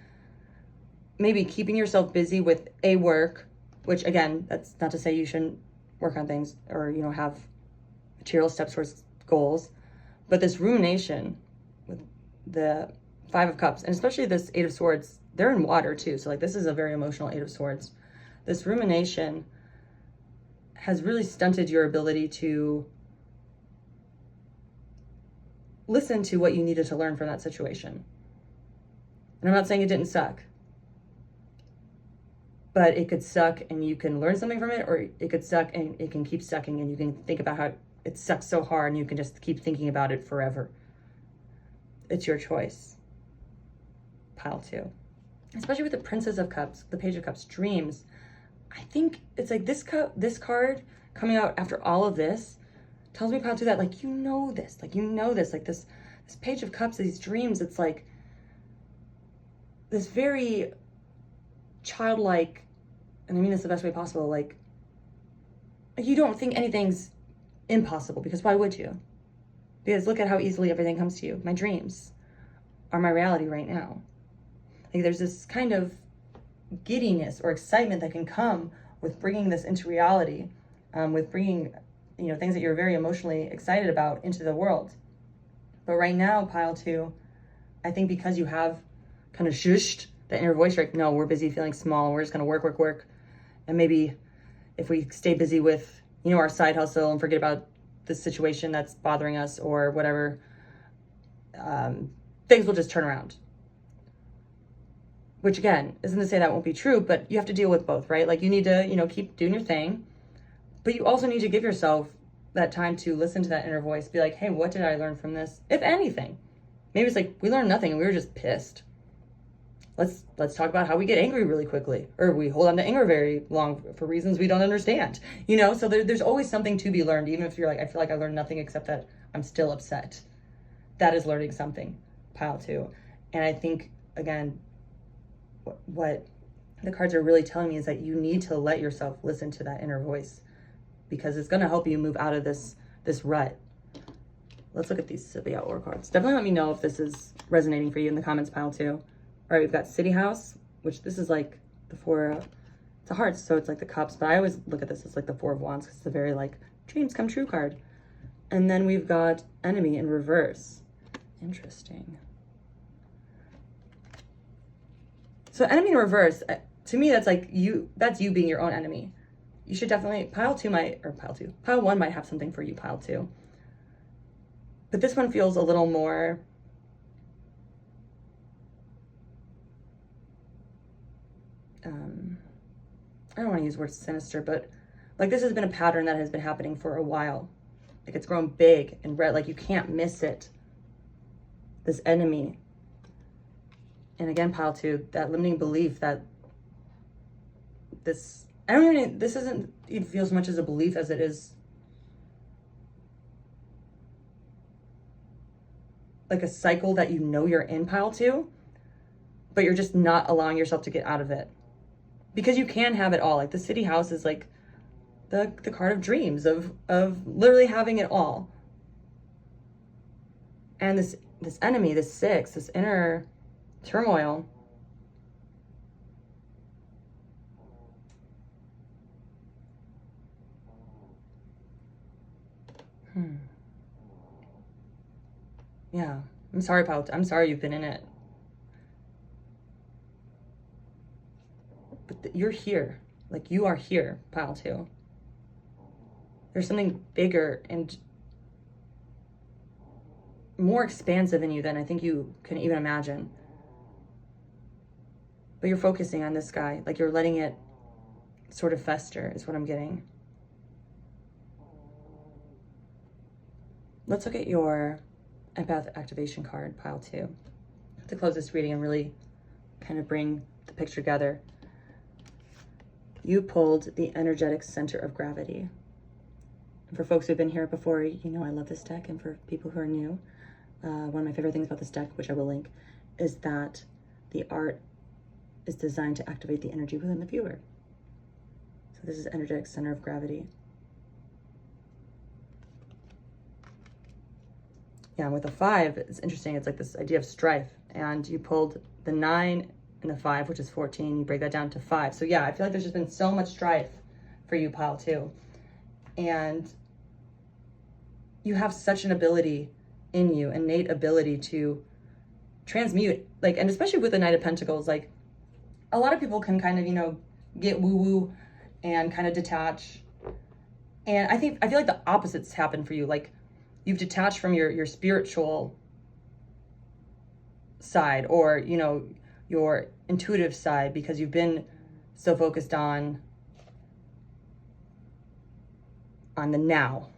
maybe keeping yourself busy with a work, which again, that's not to say you shouldn't work on things or, you know, have material steps towards goals, but this rumination with the Five of Cups, and especially this Eight of Swords, they're in water too. So like, this is a very emotional Eight of Swords. This rumination has really stunted your ability to listen to what you needed to learn from that situation. And I'm not saying it didn't suck, but it could suck and you can learn something from it, or it could suck and it can keep sucking and you can think about how it sucks so hard and you can just keep thinking about it forever. It's your choice. Pile 2. Especially with the Princess of Cups, the Page of Cups, dreams. I think it's like this card coming out after all of this tells me, pile 2, that like, you know this, like this Page of Cups, these dreams, it's like this very childlike, and I mean this the best way possible, like you don't think anything's impossible, because why would you? Because look at how easily everything comes to you. My dreams are my reality right now. Like, there's this kind of giddiness or excitement that can come with bringing this into reality, with bringing, you know, things that you're very emotionally excited about into the world. But right now, pile 2, I think because you have kind of shushed the inner voice, like, no, we're busy feeling small, we're just going to work. And maybe if we stay busy with, you know, our side hustle and forget about the situation that's bothering us or whatever, things will just turn around. Which again, isn't to say that won't be true, but you have to deal with both, right? Like, you need to, you know, keep doing your thing, but you also need to give yourself that time to listen to that inner voice. Be like, hey, what did I learn from this? If anything, maybe it's like, we learned nothing and we were just pissed. Let's talk about how we get angry really quickly, or we hold on to anger very long for reasons we don't understand, you know? So there's always something to be learned, even if you're like, I feel like I learned nothing except that I'm still upset. That is learning something, pile 2. And I think, again, what the cards are really telling me is that you need to let yourself listen to that inner voice, because it's going to help you move out of this rut. Let's look at these Sylvia Oracle cards. Definitely let me know if this is resonating for you in the comments, pile 2. All right, we've got City House, which this is like the Four, it's a Hearts, so it's like the Cups, but I always look at this as like the Four of Wands, because it's a very like dreams come true card. And then we've got Enemy in reverse. Interesting. So Enemy in reverse, to me, that's like that's you being your own enemy. You should definitely, pile 1 might have something for you, pile 2. But this one feels a little more, I don't want to use the word sinister, but like, this has been a pattern that has been happening for a while. Like, it's grown big and red, like you can't miss it. This enemy. And again, pile 2, that limiting belief that this isn't even feel as much as a belief as it is like a cycle that you know you're in, pile 2, but you're just not allowing yourself to get out of it. Because you can have it all. Like, the City House is like the card of dreams, of literally having it all. And this enemy, this 6, this inner turmoil, yeah, I'm sorry, pile 2. I'm sorry you've been in it. But you're here. Like, you are here, pile 2. There's something bigger and more expansive in you than I think you can even imagine. But you're focusing on this guy. Like, you're letting it sort of fester, is what I'm getting. Let's look at your empath activation card, pile 2, to close this reading and really kind of bring the picture together. you pulled the energetic center of gravity. And for folks who've been here before, you know I love this deck. And for people who are new, one of my favorite things about this deck, which I will link, is that the art is designed to activate the energy within the viewer. So this is energetic center of gravity. Yeah, and with a 5, it's interesting. It's like this idea of strife. And you pulled the 9 and the 5, which is 14. You break that down to 5. So yeah, I feel like there's just been so much strife for you, pile 2. And you have such an ability in you, innate ability to transmute, like, and especially with the Knight of Pentacles, like, a lot of people can kind of, you know, get woo-woo and kind of detach. And I feel like the opposites happen for you. Like, you've detached from your spiritual side, or, you know, your intuitive side, because you've been so focused on the now.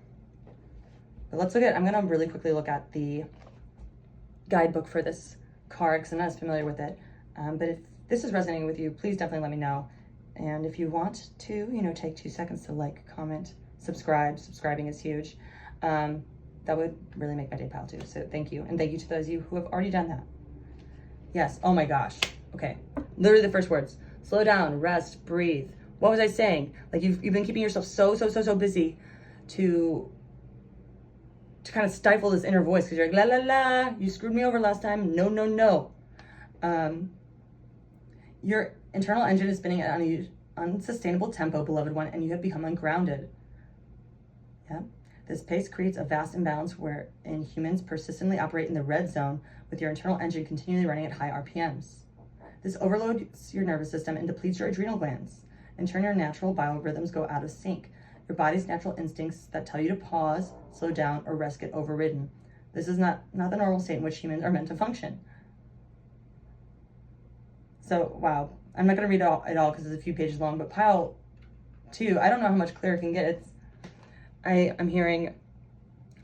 But let's look at, I'm going to really quickly look at the guidebook for this card, because I'm not as familiar with it. But if this is resonating with you, please definitely let me know. And if you want to, you know, take 2 seconds to like, comment, subscribe. Subscribing is huge. That would really make my day, pile 2. So thank you. And thank you to those of you who have already done that. Yes. Oh my gosh. Okay. Literally the first words. Slow down, rest, breathe. What was I saying? Like, you've been keeping yourself so busy to kind of stifle this inner voice, because you're like, la la la, you screwed me over last time. No, no, no. Your internal engine is spinning at an unsustainable tempo, beloved one, and you have become ungrounded. Yeah. This pace creates a vast imbalance wherein humans persistently operate in the red zone, with your internal engine continually running at high RPMs. This overloads your nervous system and depletes your adrenal glands. In turn, your natural biorhythms go out of sync. Your body's natural instincts that tell you to pause, slow down, or rest get overridden. This is not the normal state in which humans are meant to function. So, wow. I'm not going to read it all because it's a few pages long, but pile 2, I don't know how much clearer it can get. I'm hearing,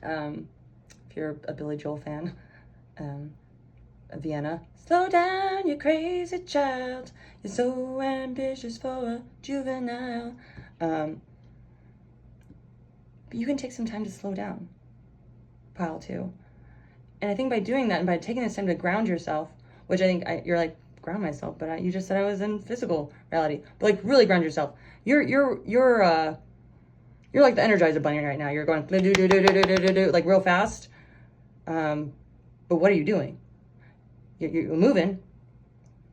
if you're a Billy Joel fan, Vienna, slow down, you crazy child. You're so ambitious for a juvenile. But you can take some time to slow down, pile 2. And I think by doing that, and by taking this time to ground yourself, which I think you're like, ground myself, but you just said I was in physical reality. But like, really ground yourself. You're like the Energizer Bunny right now. You're going like real fast. But what are you doing? You're moving.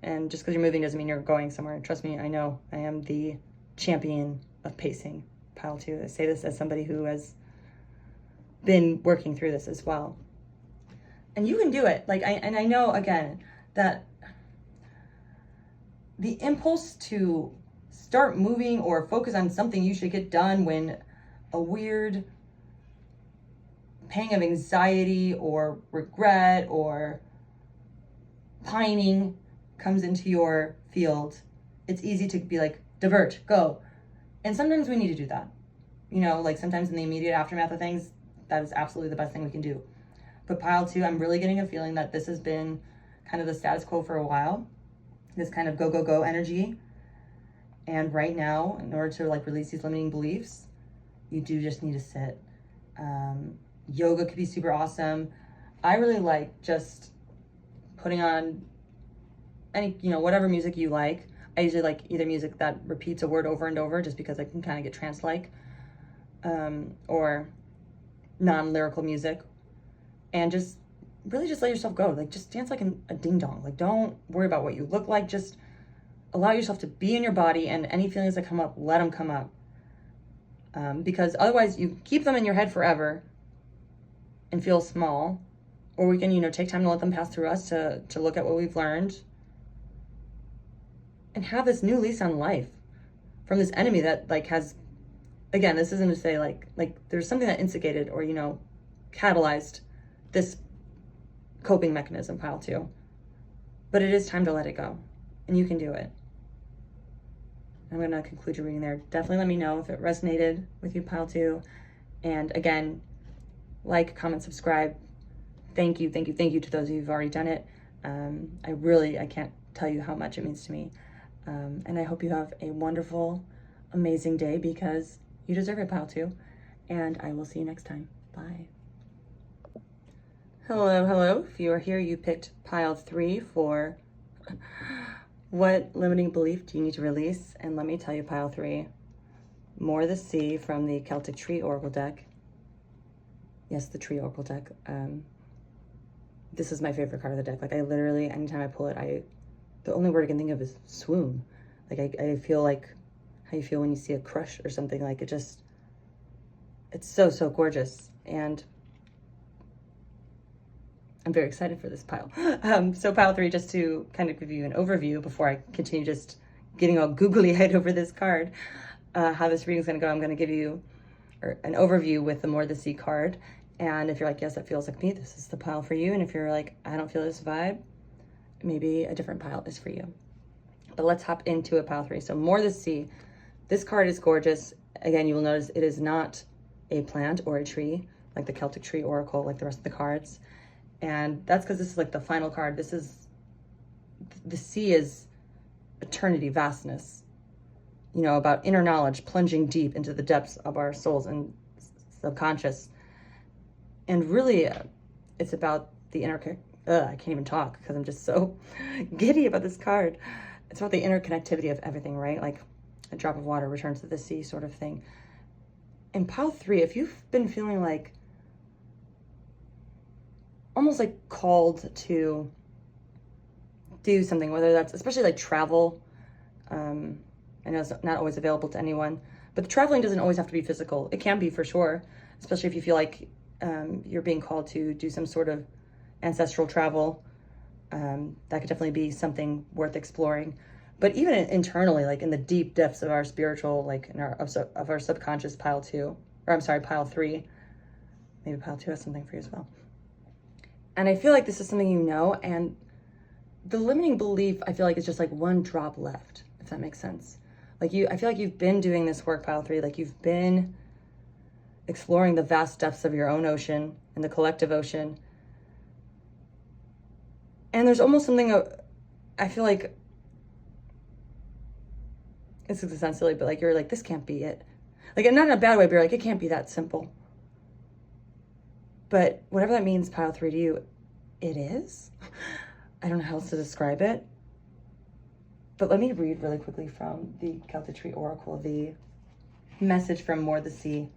And just because you're moving doesn't mean you're going somewhere. Trust me, I know. I am the champion of pacing, pile 2. I say this as somebody who has been working through this as well. And you can do it. Like, I know, again, that the impulse to start moving or focus on something you should get done when a weird pang of anxiety or regret or pining comes into your field, it's easy to be like, divert, go. And sometimes we need to do that. You know, like, sometimes in the immediate aftermath of things, that is absolutely the best thing we can do. But pile 2, I'm really getting a feeling that this has been kind of the status quo for a while. This kind of go, go, go energy. And right now, in order to like release these limiting beliefs, you do just need to sit. Yoga could be super awesome. I really like just putting on any, you know, whatever music you like. I usually like either music that repeats a word over and over, just because I can kind of get trance-like, or non-lyrical music, and just really just let yourself go. Like, just dance like a ding-dong. Like, don't worry about what you look like. Just allow yourself to be in your body, and any feelings that come up, let them come up. Because otherwise you keep them in your head forever and feel small, or we can, you know, take time to let them pass through us to look at what we've learned and have this new lease on life from this enemy that, like, has, again, this isn't to say like there's something that instigated or, you know, catalyzed this coping mechanism, pile 2, but it is time to let it go, and you can do it. I'm going to conclude your reading there. Definitely let me know if it resonated with you, pile 2. And again, like, comment, subscribe. Thank you to those of you who've already done it. I can't tell you how much it means to me. And I hope you have a wonderful amazing day because you deserve it, pile 2. And I will see you next time. Bye. Hello, hello. If you are here, you picked pile 3 for what limiting belief do you need to release? And let me tell you, pile 3, More the Sea from the Celtic Tree Oracle deck. Yes, the Tree Oracle deck. This is my favorite card of the deck. Like, I literally, anytime I pull it, the only word I can think of is swoon. Like, I feel like how you feel when you see a crush or something. Like, it's so, so gorgeous. And I'm very excited for this pile. So pile 3, just to kind of give you an overview before I continue just getting all googly-eyed over this card, how this reading is going to go. I'm going to give you an overview with the More the Sea card. And if you're like, yes, that feels like me, this is the pile for you. And if you're like, I don't feel this vibe, maybe a different pile is for you. But let's hop into a pile 3. So More the Sea. This card is gorgeous. Again, you will notice it is not a plant or a tree, like the Celtic Tree Oracle, like the rest of the cards. And that's because this is like the final card. The sea is eternity, vastness, you know, about inner knowledge, plunging deep into the depths of our souls and subconscious. And really, it's about the inner, I can't even talk because I'm just so giddy about this card. It's about the interconnectivity of everything, right? Like a drop of water returns to the sea sort of thing. In pile 3, if you've been feeling like, almost like called to do something, whether that's especially like travel. I know it's not always available to anyone, but the traveling doesn't always have to be physical. It can be for sure, especially if you feel like you're being called to do some sort of ancestral travel. That could definitely be something worth exploring. But even internally, like in the deep depths of our spiritual, like in our subconscious, pile 2, or I'm sorry, pile 3, maybe pile 2 has something for you as well. And I feel like this is something you know, and the limiting belief, I feel like it's just like one drop left, if that makes sense. Like I feel like you've been doing this work, pile 3, like you've been exploring the vast depths of your own ocean and the collective ocean. And there's almost something, I feel like, this is sound silly, but like you're like, this can't be it. Like, and not in a bad way, but you're like, it can't be that simple. But whatever that means, pile 3 to you, it is. I don't know how else to describe it. But let me read really quickly from the Celtic Tree Oracle, the message from More the Sea,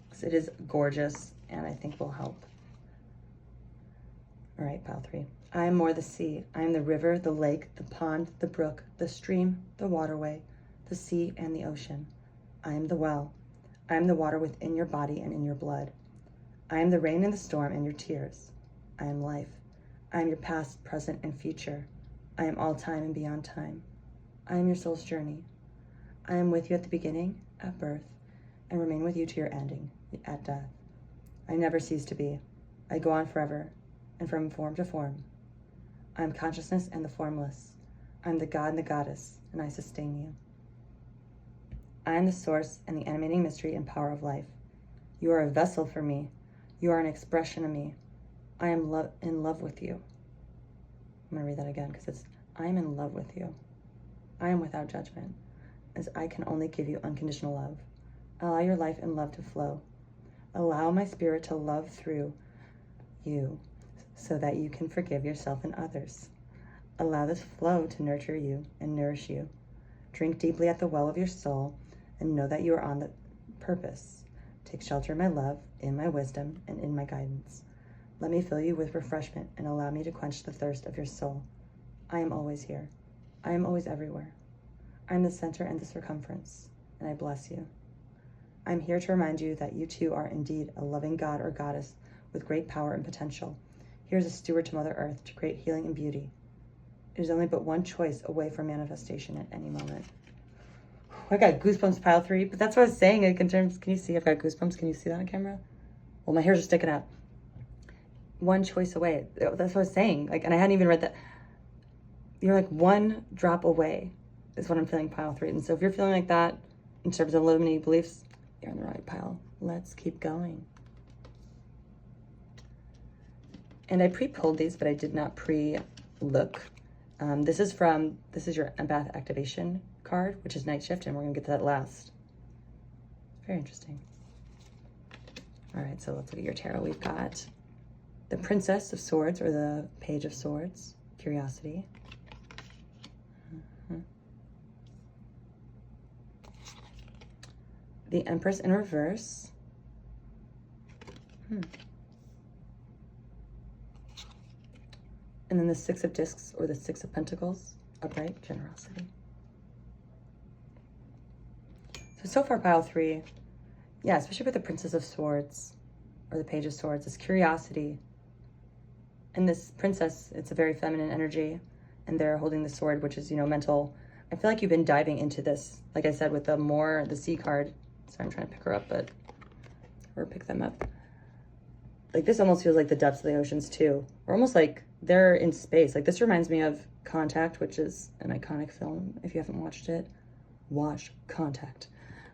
because it is gorgeous and I think will help. All right, pile 3. I am More the Sea. I am the river, the lake, the pond, the brook, the stream, the waterway, the sea, and the ocean. I am the well. I am the water within your body and in your blood. I am the rain and the storm and your tears. I am life. I am your past, present, and future. I am all time and beyond time. I am your soul's journey. I am with you at the beginning, at birth, and remain with you to your ending, at death. I never cease to be. I go on forever, and from form to form. I am consciousness and the formless. I am the God and the goddess, and I sustain you. I am the source and the animating mystery and power of life. You are a vessel for me. You are an expression of me. I am in love with you. I'm going to read that again because I am in love with you. I am without judgment, as I can only give you unconditional love. Allow your life and love to flow. Allow my spirit to love through you so that you can forgive yourself and others. Allow this flow to nurture you and nourish you. Drink deeply at the well of your soul and know that you are on the purpose. Take shelter in my love, in my wisdom, and in my guidance. Let me fill you with refreshment and allow me to quench the thirst of your soul. I am always here. I am always everywhere. I am the center and the circumference, and I bless you. I am here to remind you that you too are indeed a loving God or goddess with great power and potential. Here is a steward to Mother Earth to create healing and beauty. It is only but one choice away from manifestation at any moment. I got goosebumps, pile 3, but that's what I was saying in terms, can you see I've got goosebumps? Can you see that on camera? Well, my hairs are sticking out. One choice away. That's what I was saying. Like, and I hadn't even read that. You're like one drop away is what I'm feeling, pile 3. And so if you're feeling like that in terms of limiting beliefs, you're in the right pile. Let's keep going. And I pre-pulled these, but I did not pre-look. This is your empath activation card, which is night shift, and we're gonna get to that last. Very interesting. All right, so let's look at your tarot. We've got the Princess of Swords, or the Page of Swords, curiosity. The Empress in reverse. And then the Six of Discs, or the Six of Pentacles, upright, generosity. So far, pile 3, yeah, especially with the Princess of Swords, or the Page of Swords, is curiosity. And this princess, it's a very feminine energy, and they're holding the sword, which is, you know, mental. I feel like you've been diving into this, like I said, with the Sea card. Sorry, I'm trying to pick her up, or pick them up. Like, this almost feels like the depths of the oceans too, or almost like they're in space. Like, this reminds me of Contact, which is an iconic film. If you haven't watched it, watch Contact.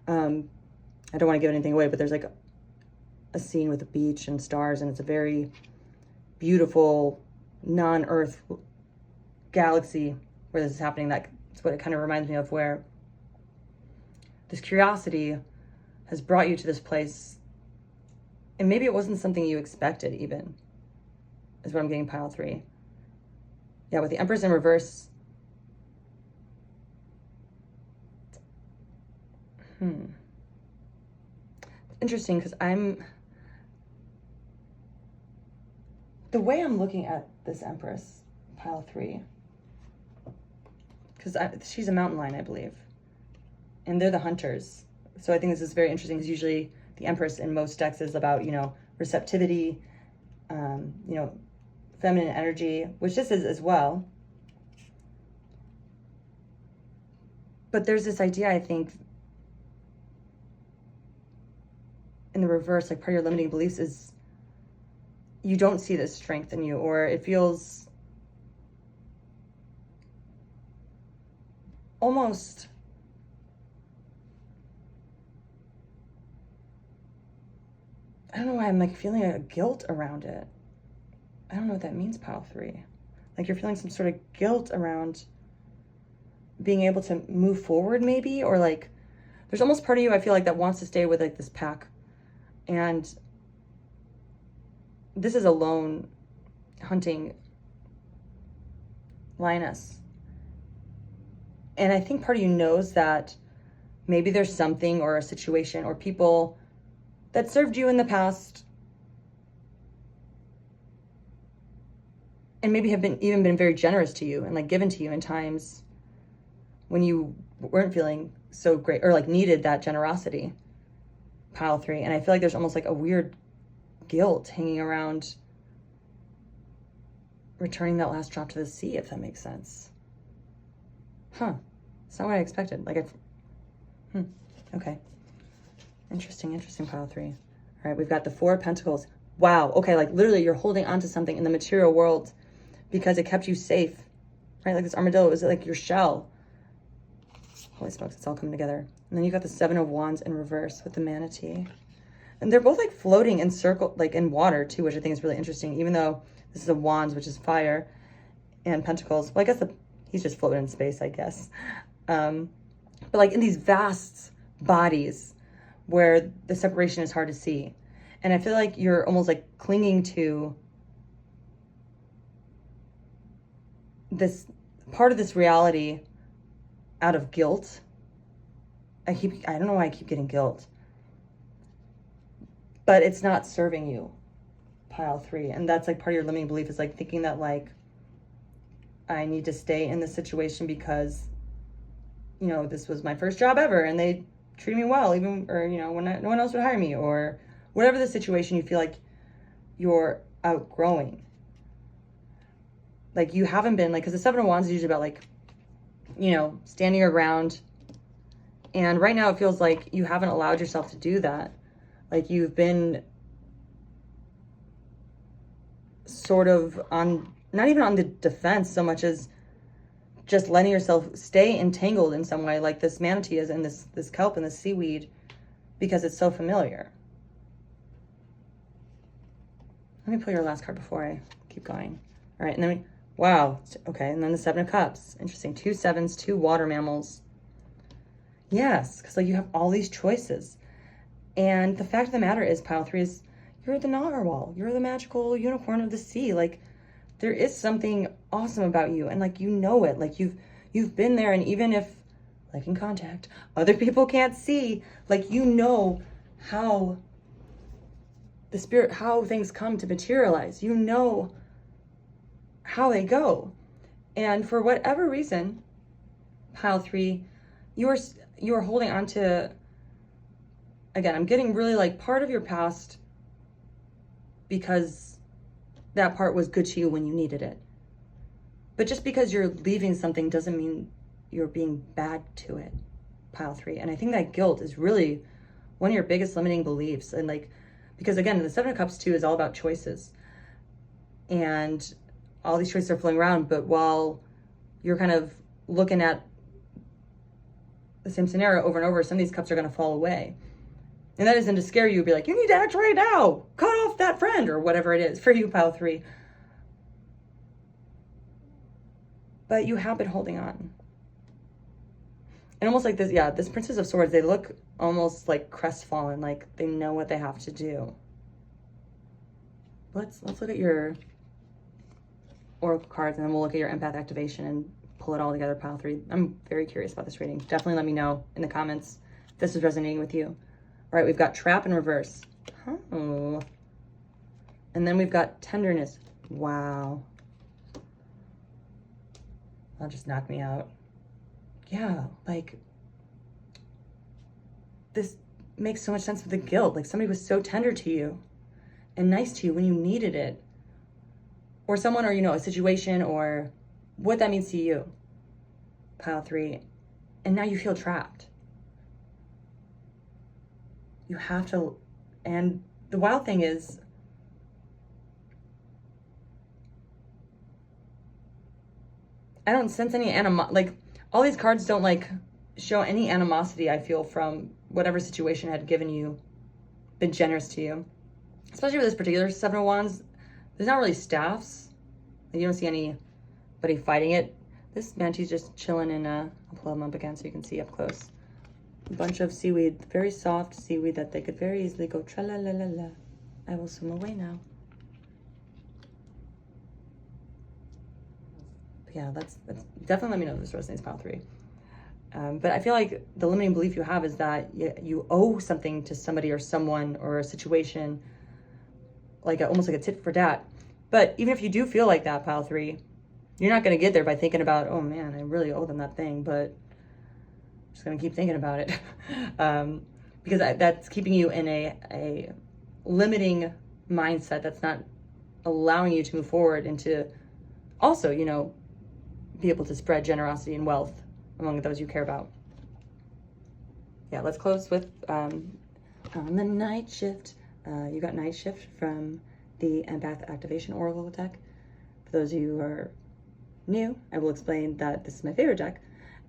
I don't want to give anything away, but there's like a scene with a beach and stars, and it's a very beautiful non-Earth galaxy where this is happening. That's what it kind of reminds me of, where this curiosity has brought you to this place, and maybe it wasn't something you expected, even, is what I'm getting, pile 3. Yeah, with the Empress in reverse. Interesting, because the way I'm looking at this Empress, pile 3, because she's a mountain lion, I believe, and they're the hunters. So I think this is very interesting, because usually the Empress in most decks is about, you know, receptivity, you know, feminine energy, which this is as well. But there's this idea, I think, in the reverse, like part of your limiting beliefs is you don't see this strength in you, or it feels almost I don't know why I'm like feeling a guilt around it. I don't know what that means, pile 3. Like you're feeling some sort of guilt around being able to move forward, maybe, or like there's almost part of you, I feel like, that wants to stay with like this pack. And this is a lone hunting lioness. And I think part of you knows that maybe there's something or a situation or people that served you in the past and maybe have even been very generous to you and like given to you in times when you weren't feeling so great or like needed that generosity, pile 3. And I feel like there's almost like a weird guilt hanging around returning that last drop to the sea, if that makes sense. Huh. It's not what I expected. Like okay. Interesting, pile 3. All right, we've got the 4 of Pentacles. Wow. Okay, like literally you're holding on to something in the material world because it kept you safe, right? Like this armadillo is like your shell. Holy smokes, it's all coming together. And then you got the 7 of Wands in reverse with the manatee. And they're both like floating in circle, like in water too, which I think is really interesting, even though this is a Wands, which is fire, and Pentacles. Well, I guess he's just floating in space, I guess. But like in these vast bodies where the separation is hard to see. And I feel like you're almost like clinging to this part of this reality out of guilt. I don't know why I keep getting guilt. But it's not serving you, pile 3. And that's like part of your limiting belief, is like thinking that like, I need to stay in this situation because, you know, this was my first job ever and they treated me well, even, or, you know, when no one else would hire me, or whatever the situation you feel like you're outgrowing. Like you haven't been like, because the 7 of Wands is usually about like, you know, standing your ground. And right now it feels like you haven't allowed yourself to do that. Like you've been sort of on, not even on the defense so much as just letting yourself stay entangled in some way, like this manatee is in this kelp and this seaweed, because it's so familiar. Let me pull your last card before I keep going. All right, and then wow, okay, and then the 7 of Cups. Interesting, 2 7s, 2 water mammals. Yes, because like you have all these choices. And the fact of the matter is, pile 3 is, you're the narwhal. You're the magical unicorn of the sea. Like, there is something awesome about you, and like, you know it. Like, you've been there, and even if, like in Contact, other people can't see, like, you know how the spirit, how things come to materialize. You know how they go. And for whatever reason, pile 3, you are holding on to, again, I'm getting really like part of your past because that part was good to you when you needed it. But just because you're leaving something doesn't mean you're being bad to it, pile 3. And I think that guilt is really one of your biggest limiting beliefs. And like, because again, the 7 of Cups too is all about choices. And all these choices are flowing around, but while you're kind of looking at the same scenario over and over, some of these cups are going to fall away. And that isn't to scare you, be like, you need to act right now, cut off that friend, or whatever it is for you, pile 3. But you have been holding on. And almost like this, yeah, this Princess of Swords, they look almost like crestfallen, like they know what they have to do. Let's look at your oracle cards, and then we'll look at your empath activation and pull it all together, pile 3. I'm very curious about this reading. Definitely let me know in the comments if this is resonating with you. All right, we've got Trap in reverse. Oh. And then we've got Tenderness. Wow. That just knocked me out. Yeah, like, this makes so much sense with the guilt. Like, somebody was so tender to you and nice to you when you needed it. Or someone, or, you know, a situation, or what that means to you, pile 3. And now you feel trapped. You have to, and the wild thing is, I don't sense any like, all these cards don't like show any animosity, I feel, from whatever situation had given you, been generous to you. Especially with this particular 7 of Wands, there's not really staffs. You don't see anybody fighting it. This mantee's just chilling in I'll pull them up again so you can see up close. A bunch of seaweed, very soft seaweed that they could very easily go tra-la-la-la-la. I will swim away now. But yeah, that's definitely, let me know if this resonates, pile 3. But I feel like the limiting belief you have is that you owe something to somebody or someone or a situation, like almost like a tit for tat. But even if you do feel like that, pile 3, you're not going to get there by thinking about, oh man, I really owe them that thing, but I'm just going to keep thinking about it. Because that's keeping you in a limiting mindset that's not allowing you to move forward and to also, you know, be able to spread generosity and wealth among those you care about. Yeah, let's close with on the Night Shift. You got Night Shift from the Empath Activation Oracle deck. For those of you who are new, I will explain that this is my favorite deck,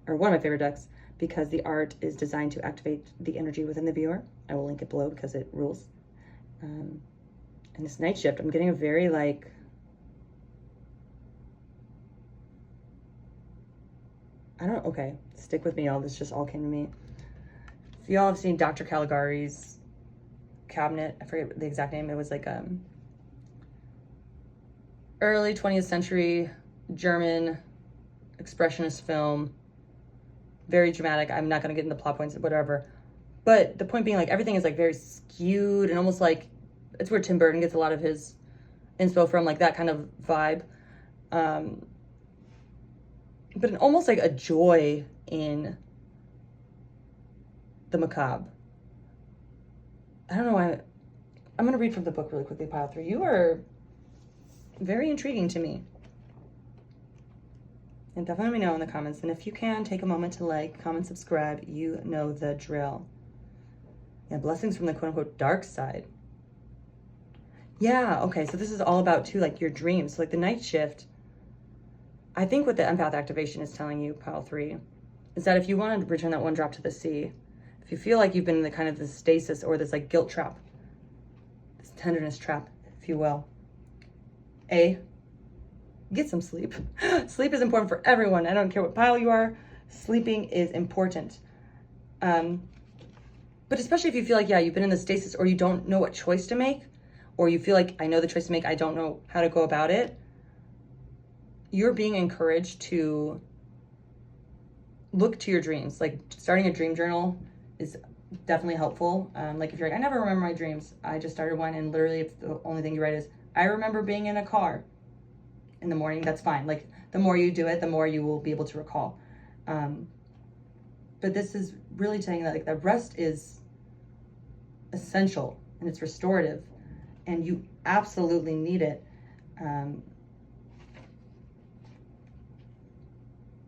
or one of my favorite decks, because the art is designed to activate the energy within the viewer. I will link it below because it rules. And this Night Shift, I'm getting a very like, I don't know, okay, stick with me, y'all. This just all came to me. If y'all have seen Dr. Caligari's cabinet, I forget the exact name, it was like early 20th century German expressionist film, very dramatic. I'm not going to get into plot points, whatever, but the point being, like, everything is like very skewed and almost like it's where Tim Burton gets a lot of his inspo from, like that kind of vibe, but almost like a joy in the macabre. I don't know why. I'm going to read from the book really quickly, pile 3. You are very intriguing to me. And definitely let me know in the comments. And if you can, take a moment to like, comment, subscribe. You know the drill. Yeah, blessings from the quote-unquote dark side. Yeah, okay, so this is all about, too, like, your dreams. So, like, the Night Shift, I think what the Empath Activation is telling you, pile 3, is that if you want to return that one drop to the sea, if you feel like you've been in the kind of this stasis or this, like, guilt trap, this tenderness trap, if you will, get some sleep. Sleep is important for everyone. I don't care what pile you are. Sleeping is important. But But especially if you feel like, yeah, you've been in the stasis, or you don't know what choice to make, or you feel like, I know the choice to make, I don't know how to go about it, you're being encouraged to look to your dreams. Like, starting a dream journal is definitely helpful. Like if you're like, I never remember my dreams, I just started one, and literally if the only thing you write is, I remember being in a car in the morning, that's fine. Like, the more you do it, the more you will be able to recall. But this is really saying that, like, the rest is essential and it's restorative, and you absolutely need it.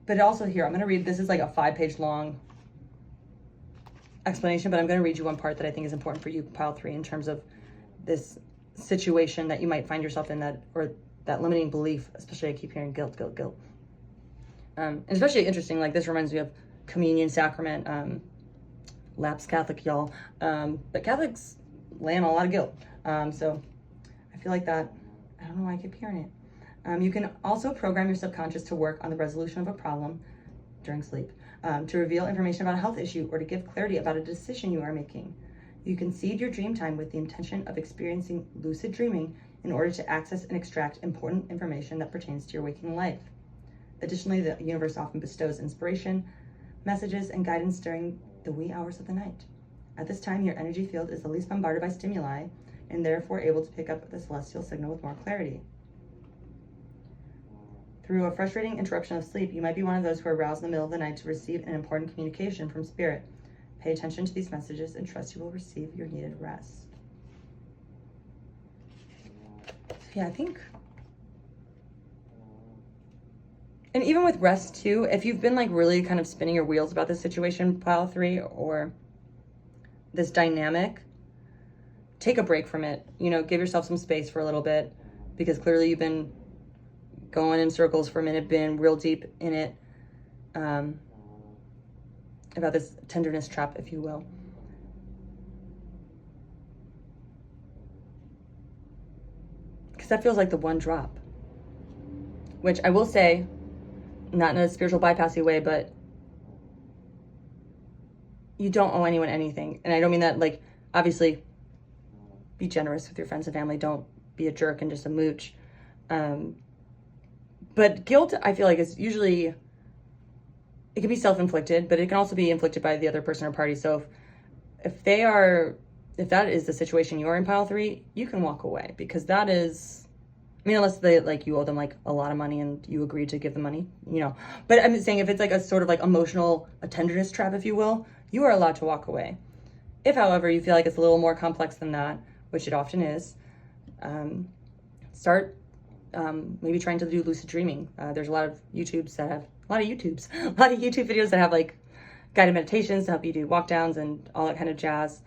But also here, I'm going to read, this is like a 5-page long explanation, but I'm going to read you one part that I think is important for you, pile 3, in terms of this situation that you might find yourself in, that, or that limiting belief. Especially I keep hearing guilt, guilt, guilt. And especially interesting, like this reminds me of communion sacrament. Lapsed Catholic, y'all. But Catholics lay on a lot of guilt. So I feel like that, I don't know why I keep hearing it. You can also program your subconscious to work on the resolution of a problem during sleep, to reveal information about a health issue, or to give clarity about a decision you are making. You can seed your dream time with the intention of experiencing lucid dreaming in order to access and extract important information that pertains to your waking life. Additionally, the universe often bestows inspiration, messages, and guidance during the wee hours of the night. At this time, your energy field is the least bombarded by stimuli, and therefore able to pick up the celestial signal with more clarity. Through a frustrating interruption of sleep, you might be one of those who are aroused in the middle of the night to receive an important communication from spirit. Pay attention to these messages and trust you will receive your needed rest. Yeah, I think. And even with rest too, if you've been like really kind of spinning your wheels about this situation, pile 3, or this dynamic, take a break from it. You know, give yourself some space for a little bit, because clearly you've been going in circles for a minute, been real deep in it, about this tenderness trap, if you will. Because that feels like the one drop, which I will say, not in a spiritual bypassy way, but you don't owe anyone anything. And I don't mean that, like, obviously be generous with your friends and family. Don't be a jerk and just a mooch. But guilt, I feel like, is usually, it can be self-inflicted, but it can also be inflicted by the other person or party. So if that is the situation you're in, pile 3, you can walk away, because that is, I mean, unless they, like, you owe them like a lot of money and you agree to give them money, you know. But I'm saying, if it's like a sort of like emotional, a tenderness trap, if you will, you are allowed to walk away. If, however, you feel like it's a little more complex than that, which it often is, start maybe trying to do lucid dreaming. There's a lot of YouTube videos that have like guided meditations to help you do walk downs and all that kind of jazz.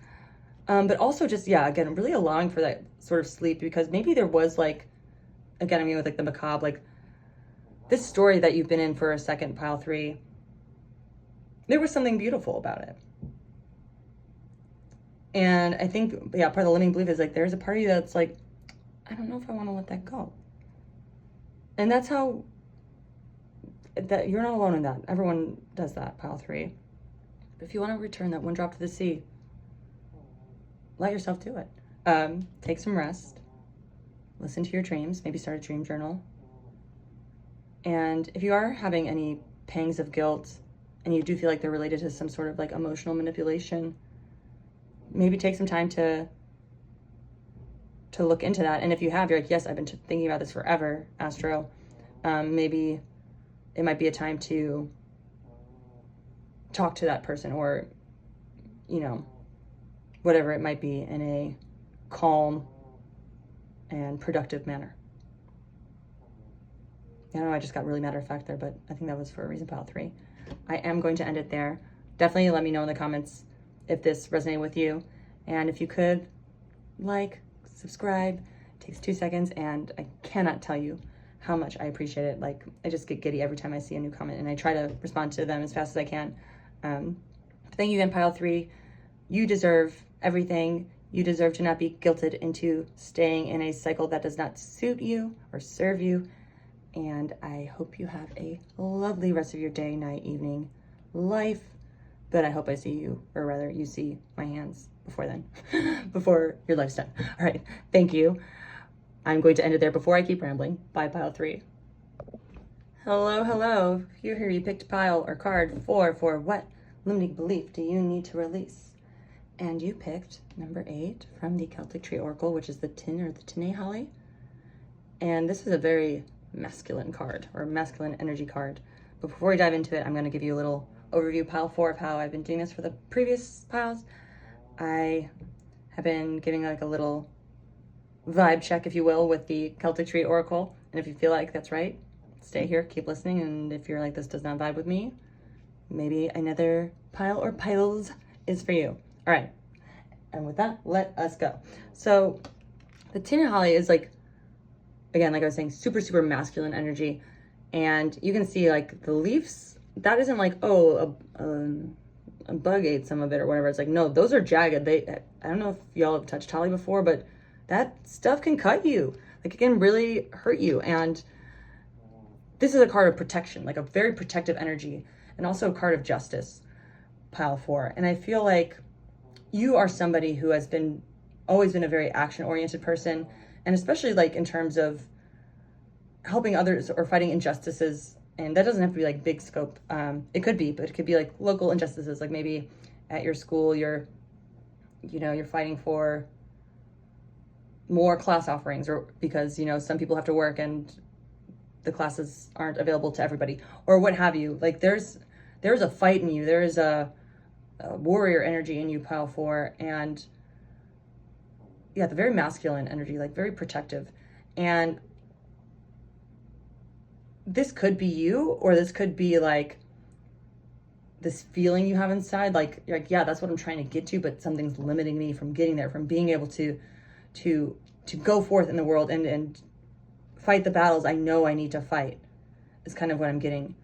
But also just, yeah, again, really allowing for that sort of sleep, because maybe there was like, again, I mean, with like the macabre, like this story that you've been in for a second, pile 3, there was something beautiful about it. And I think, yeah, part of the limiting belief is like, there's a part of you that's like, I don't know if I want to let that go. And that's how, that you're not alone in that. Everyone does that, pile 3. But if you want to return that one drop to the sea, let yourself do it. Take some rest. Listen to your dreams. Maybe start a dream journal. And if you are having any pangs of guilt, and you do feel like they're related to some sort of like emotional manipulation, maybe take some time to look into that. And if you have, you're like, yes, I've been thinking about this forever, Astro. Maybe it might be a time to talk to that person, or, you know, whatever it might be, in a calm and productive manner. I know I just got really matter of fact there, but I think that was for a reason, pile 3. I am going to end it there. Definitely let me know in the comments if this resonated with you. And if you could, like, subscribe. It takes 2 seconds, and I cannot tell you how much I appreciate it. Like, I just get giddy every time I see a new comment, and I try to respond to them as fast as I can. Thank you again, pile 3. You deserve everything. You deserve to not be guilted into staying in a cycle that does not suit you or serve you. And I hope you have a lovely rest of your day, night, evening, life. but I hope I see you, or rather you see my hands before then, before your life's done. All right, thank you. I'm going to end it there before I keep rambling. Bye, pile 3. Hello, hello. You're here, you picked pile or card 4 for what limiting belief do you need to release? And you picked number 8 from the Celtic Tree Oracle, which is the tin or the Tinne Holly. And this is a very masculine card, or masculine energy card. But before we dive into it, I'm going to give you a little overview, pile 4, of how I've been doing this for the previous piles. I have been giving like a little vibe check, if you will, with the Celtic Tree Oracle. And if you feel like that's right, stay here, keep listening. And if you're like, this does not vibe with me, maybe another pile or piles is for you. All right. And with that, let us go. So the Tinne Holly is like, again, like I was saying, super, super masculine energy. And you can see like the leaves, that isn't like, oh, a bug ate some of it or whatever. It's like, no, those are jagged. I don't know if y'all have touched holly before, but that stuff can cut you. Like it can really hurt you. And this is a card of protection, like a very protective energy, and also a card of justice, pile 4. And I feel like you are somebody who has always been a very action-oriented person, and especially like in terms of helping others or fighting injustices. And that doesn't have to be like big scope. It could be, but it could be like local injustices, like maybe at your school, you're fighting for more class offerings, or because, some people have to work and the classes aren't available to everybody, or what have you. Like there's a fight in you. There is a warrior energy in you, pile 4. And yeah, the very masculine energy, like very protective. And this could be you, or this could be like this feeling you have inside, like you're like, yeah, that's what I'm trying to get to, but something's limiting me from getting there, from being able to go forth in the world and fight the battles I know I need to fight, is kind of what I'm getting,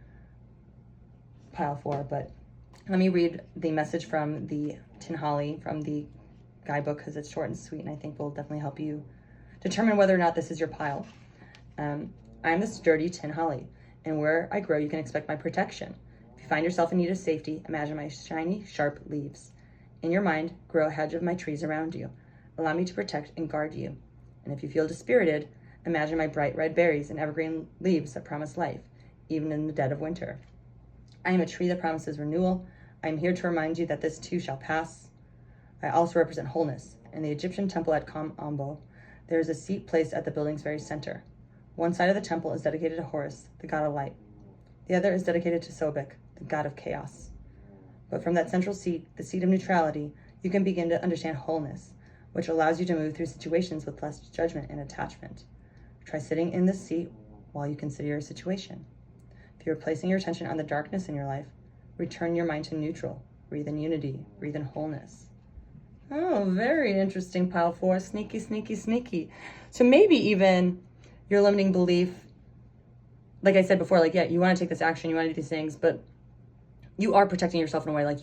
pile 4. But let me read the message from the Tinne Holly from the guidebook, because it's short and sweet, and I think will definitely help you determine whether or not this is your pile. I'm the sturdy Tinne Holly, and where I grow, you can expect my protection. If you find yourself in need of safety, imagine my shiny, sharp leaves. In your mind, grow a hedge of my trees around you. Allow me to protect and guard you. And if you feel dispirited, imagine my bright red berries and evergreen leaves that promise life, even in the dead of winter. I am a tree that promises renewal. I am here to remind you that this too shall pass. I also represent wholeness. In the Egyptian temple at Kam Ambo, there is a seat placed at the building's very center. One side of the temple is dedicated to Horus, the god of light. The other is dedicated to Sobek, the god of chaos. But from that central seat, the seat of neutrality, you can begin to understand wholeness, which allows you to move through situations with less judgment and attachment. Try sitting in this seat while you consider your situation. If you're placing your attention on the darkness in your life, return your mind to neutral. Breathe in unity. Breathe in wholeness. Oh, very interesting, pile 4. Sneaky, sneaky, sneaky. So maybe even your limiting belief, like I said before, like, yeah, you want to take this action, you want to do these things, but you are protecting yourself in a way. Like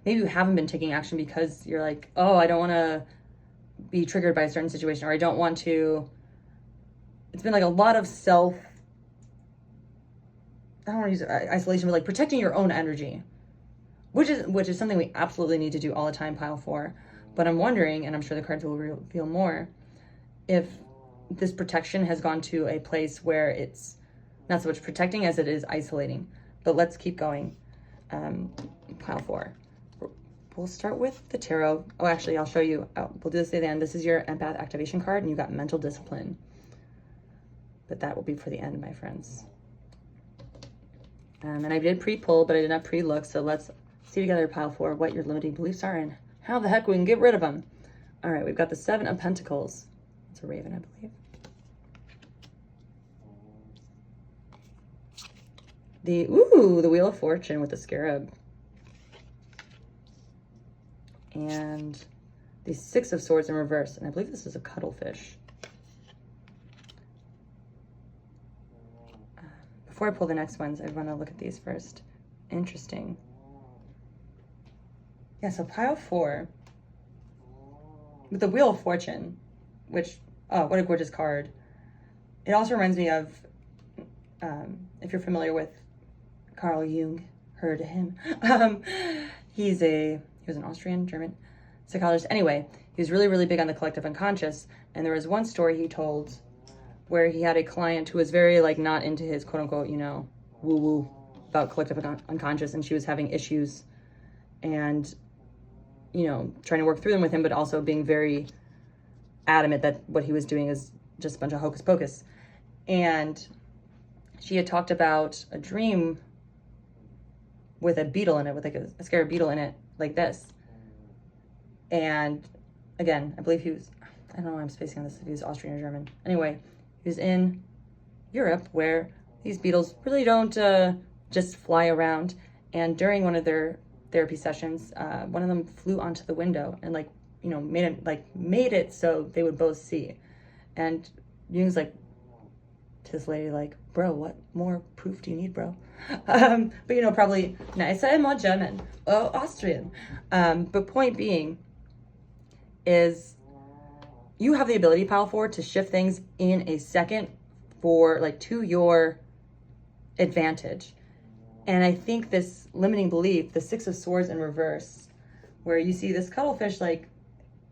maybe you haven't been taking action because you're like, oh, I don't want to be triggered by a certain situation, or I don't want to. It's been like a lot of I don't want to use isolation, but like protecting your own energy, which is something we absolutely need to do all the time, pile 4. But I'm wondering, and I'm sure the cards will reveal more, if this protection has gone to a place where it's not so much protecting as it is isolating. But let's keep going. Pile 4. We'll start with the tarot. Oh, actually, I'll show you. We'll do this at the end. This is your empath activation card, and you got mental discipline. But that will be for the end, my friends. And I did pre-pull, but I did not pre-look. So let's see together, pile 4, what your limiting beliefs are and how the heck we can get rid of them. All right, we've got the 7 of Pentacles. It's a raven, I believe. The Wheel of Fortune with the scarab. And the 6 of Swords in reverse. And I believe this is a cuttlefish. Before I pull the next ones, I want to look at these first. Interesting. Yeah, so pile 4 with the Wheel of Fortune, which, oh, what a gorgeous card. It also reminds me of, if you're familiar with Carl Jung, heard of him, he was an Austrian, German psychologist. Anyway, he was really, really big on the collective unconscious. And there was one story he told where he had a client who was very like not into his quote unquote, woo woo about collective unconscious. And she was having issues and, trying to work through them with him, but also being very adamant that what he was doing is just a bunch of hocus pocus. And she had talked about a dream with a beetle in it, with like a scary beetle in it, like this. And again, I believe I don't know why I'm spacing on this, if he was Austrian or German. Anyway, he was in Europe where these beetles really don't just fly around. And during one of their therapy sessions, one of them flew onto the window and made it so they would both see. And Jung's like to this lady, like, bro, what more proof do you need, bro? But probably nice. I am more German, Austrian. But point being is you have the ability, Pile 4, to shift things in a second to your advantage. And I think this limiting belief, the Six of Swords in reverse, where you see this cuttlefish, they're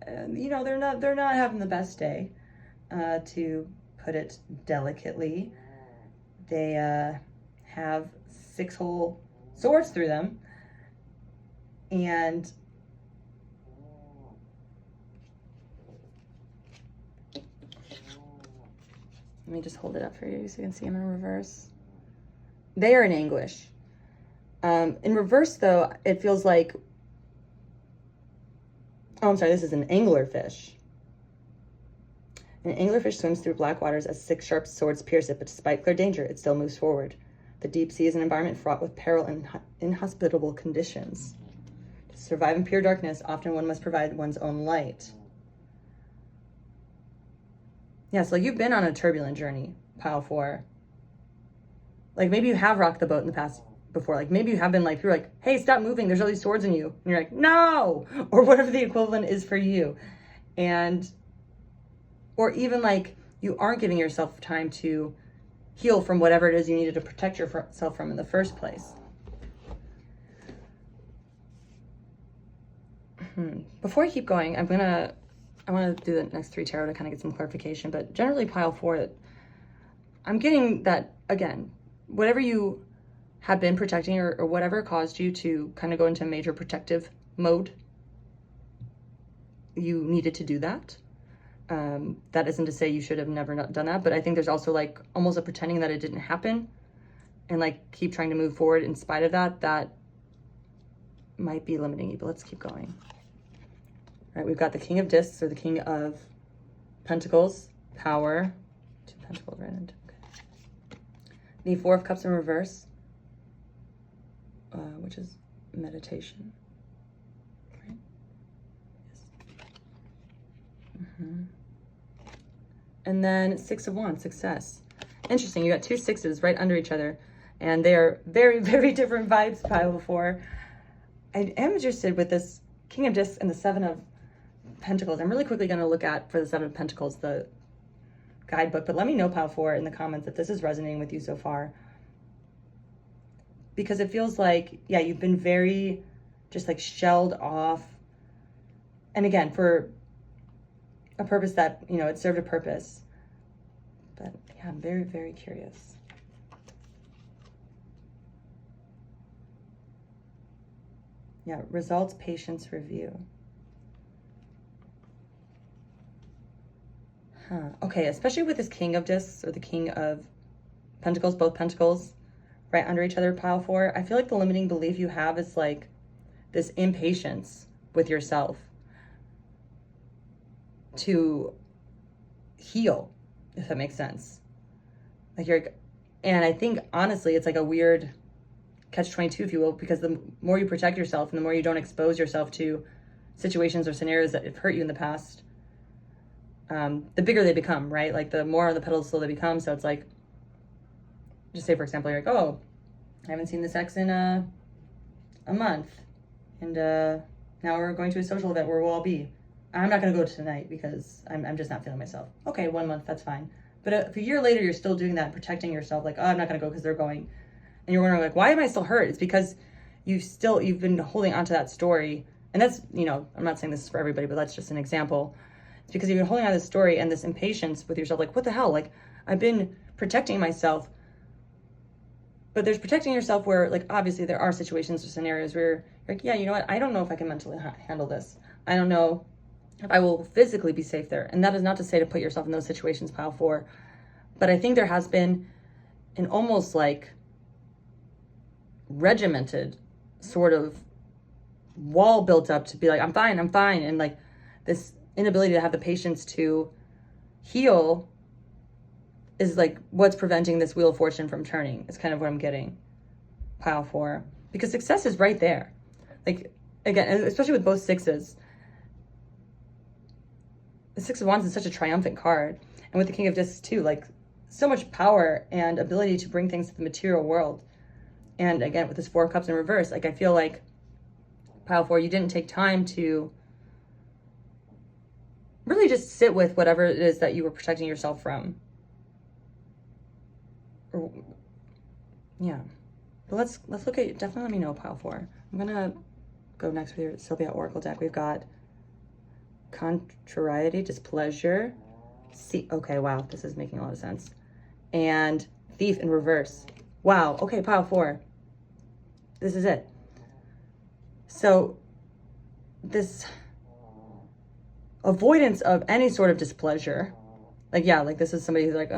not having the best day, to put it delicately. They have 6-hole swords through them, and let me just hold it up for you so you can see them in reverse. They are in anguish. In reverse, though, it feels like, I'm sorry, this is an anglerfish. An anglerfish swims through black waters as 6 sharp swords pierce it, but despite clear danger, it still moves forward. The deep sea is an environment fraught with peril and inhospitable conditions. To survive in pure darkness, often one must provide one's own light. Yeah, so you've been on a turbulent journey, Pile 4. Like maybe you have rocked the boat in the past before. Like maybe you have been you're like, hey, stop moving. There's all these swords in you. And you're like, no, or whatever the equivalent is for you. Or even you aren't giving yourself time to heal from whatever it is you needed to protect yourself from in the first place. Before I keep going, I want to do the next 3 tarot to kind of get some clarification, but generally Pile 4, I'm getting that, again, whatever you have been protecting or whatever caused you to kind of go into major protective mode, you needed to do that. That isn't to say you should have never done that, but I think there's also almost a pretending that it didn't happen and keep trying to move forward in spite of that might be limiting you, but let's keep going. All right, we've got the King of Discs, or the King of Pentacles, power, 2 Pentacles right into, okay. The 4 of Cups in reverse, which is meditation, right? Yes. And then 6 of Wands, success. Interesting, you got 2 sixes right under each other, and they are very, very different vibes, Pile 4. I am interested with this King of Discs and the 7 of Pentacles. I'm really quickly going to look at, for the 7 of Pentacles, the guidebook, but let me know, Pile 4, in the comments if this is resonating with you so far. Because it feels like, yeah, you've been very just shelled off. And again, for a purpose that, it served a purpose. But yeah, I'm very, very curious. Yeah, results, patience, review. Okay, especially with this King of Discs or the King of Pentacles, both Pentacles right under each other, Pile 4. I feel like the limiting belief you have is this impatience with yourself to heal, if that makes sense. And I think honestly, it's a weird catch-22, if you will, because the more you protect yourself and the more you don't expose yourself to situations or scenarios that have hurt you in the past, the bigger they become, right? The more on the pedestal they become. So it's just say, for example, you're oh, I haven't seen this ex in a month. And now we're going to a social event where we'll all be. I'm not going to go tonight because I'm just not feeling myself. Okay, 1 month, that's fine. But if a year later you're still doing that, protecting yourself, oh, I'm not going to go because they're going. And you're wondering, why am I still hurt? It's because you've been holding on to that story. And that's, I'm not saying this is for everybody, but that's just an example. It's because you've been holding on to this story and this impatience with yourself. Like, what the hell? Like, I've been protecting myself. But there's protecting yourself where, like, obviously there are situations or scenarios where you're like, yeah, you know what? I don't know if I can mentally handle this. I don't know if I will physically be safe there. And that is not to say to put yourself in those situations, pile 4. But I think there has been an almost like regimented sort of wall built up to be like, I'm fine. And like this inability to have the patience to heal is like what's preventing this wheel of fortune from turning. It's kind of what I'm getting, pile 4. Because success is right there. Like, again, especially with both 6s. The 6 of Wands is such a triumphant card. And with the King of Discs too, like so much power and ability to bring things to the material world. And again, with this 4 of Cups in reverse, like I feel like, pile 4, you didn't take time to really just sit with whatever it is that you were protecting yourself from. Yeah. But let's look at, definitely let me know, pile 4. I'm going to go next with your Sylvia Oracle deck. We've got Contrariety, Displeasure. See, okay, wow, this is making a lot of sense. And Thief in reverse. Wow, okay, pile 4. This is it. So this avoidance of any sort of displeasure, like, yeah, like this is somebody who's like, oh,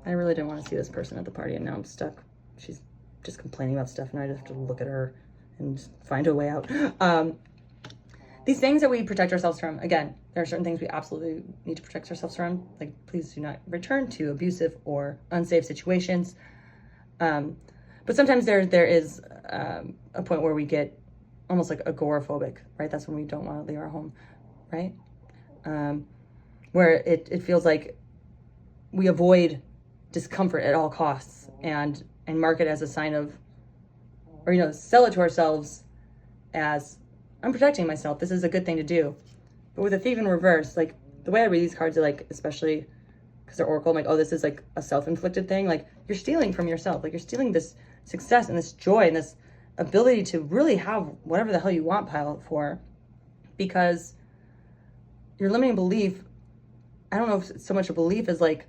I really didn't want to see this person at the party, and now I'm stuck. She's just complaining about stuff, and I just have to look at her and find a way out. These things that we protect ourselves from, again, there are certain things we absolutely need to protect ourselves from. Like, please do not return to abusive or unsafe situations. But sometimes there is a point where we get almost like agoraphobic, right? That's when we don't want to leave our home, right? Where it feels like we avoid discomfort at all costs and mark it as a sign of, or, sell it to ourselves as, I'm protecting myself. This is a good thing to do. But with a Thief in reverse, like the way I read these cards are like, especially because they're Oracle, I'm like, oh, this is like a self-inflicted thing. Like you're stealing from yourself. Like you're stealing this success and this joy and this ability to really have whatever the hell you want, pile 4, because your limiting belief, I don't know if it's so much a belief as like,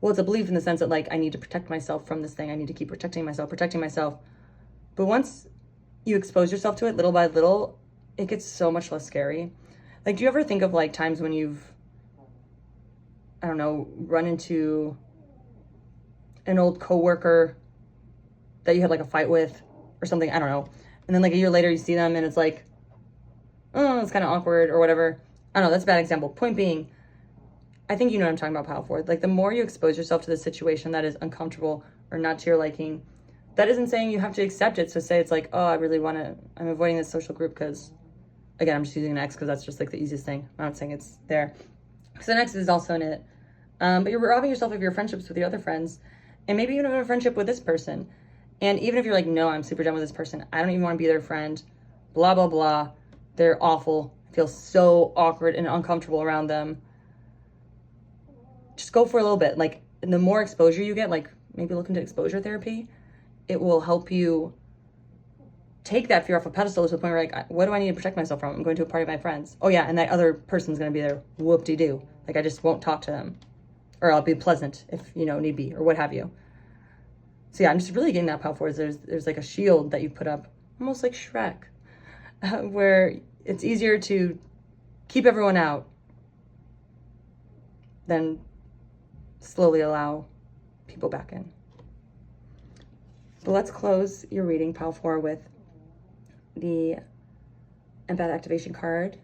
well, it's a belief in the sense that like, I need to protect myself from this thing. I need to keep protecting myself. But once you expose yourself to it little by little, it gets so much less scary. Like, do you ever think of like times when you've, I don't know, run into an old coworker that you had like a fight with or something, I don't know. And then like a year later you see them and it's like, oh, it's kind of awkward or whatever. I don't know, that's a bad example. Point being, I think you know what I'm talking about, pile 4. Like the more you expose yourself to the situation that is uncomfortable or not to your liking, that isn't saying you have to accept it. So say it's like, oh, I'm avoiding this social group because, again, I'm just using an X because that's just like the easiest thing. I'm not saying it's there. So an X is also in it. But you're robbing yourself of your friendships with your other friends. And maybe you don't have a friendship with this person. And even if you're like, no, I'm super done with this person. I don't even want to be their friend. Blah, blah, blah. They're awful. I feel so awkward and uncomfortable around them. Just go for a little bit. Like, the more exposure you get, like maybe look into exposure therapy, it will help you take that fear off a pedestal to the point where like, what do I need to protect myself from? I'm going to a party with my friends. Oh yeah, and that other person's going to be there. Whoop-de-doo. Like, I just won't talk to them. Or I'll be pleasant if, need be, or what have you. So yeah, I'm just really getting that, pile 4. There's like a shield that you put up, almost like Shrek, where it's easier to keep everyone out than slowly allow people back in. But let's close your reading, pile 4, with the empath activation card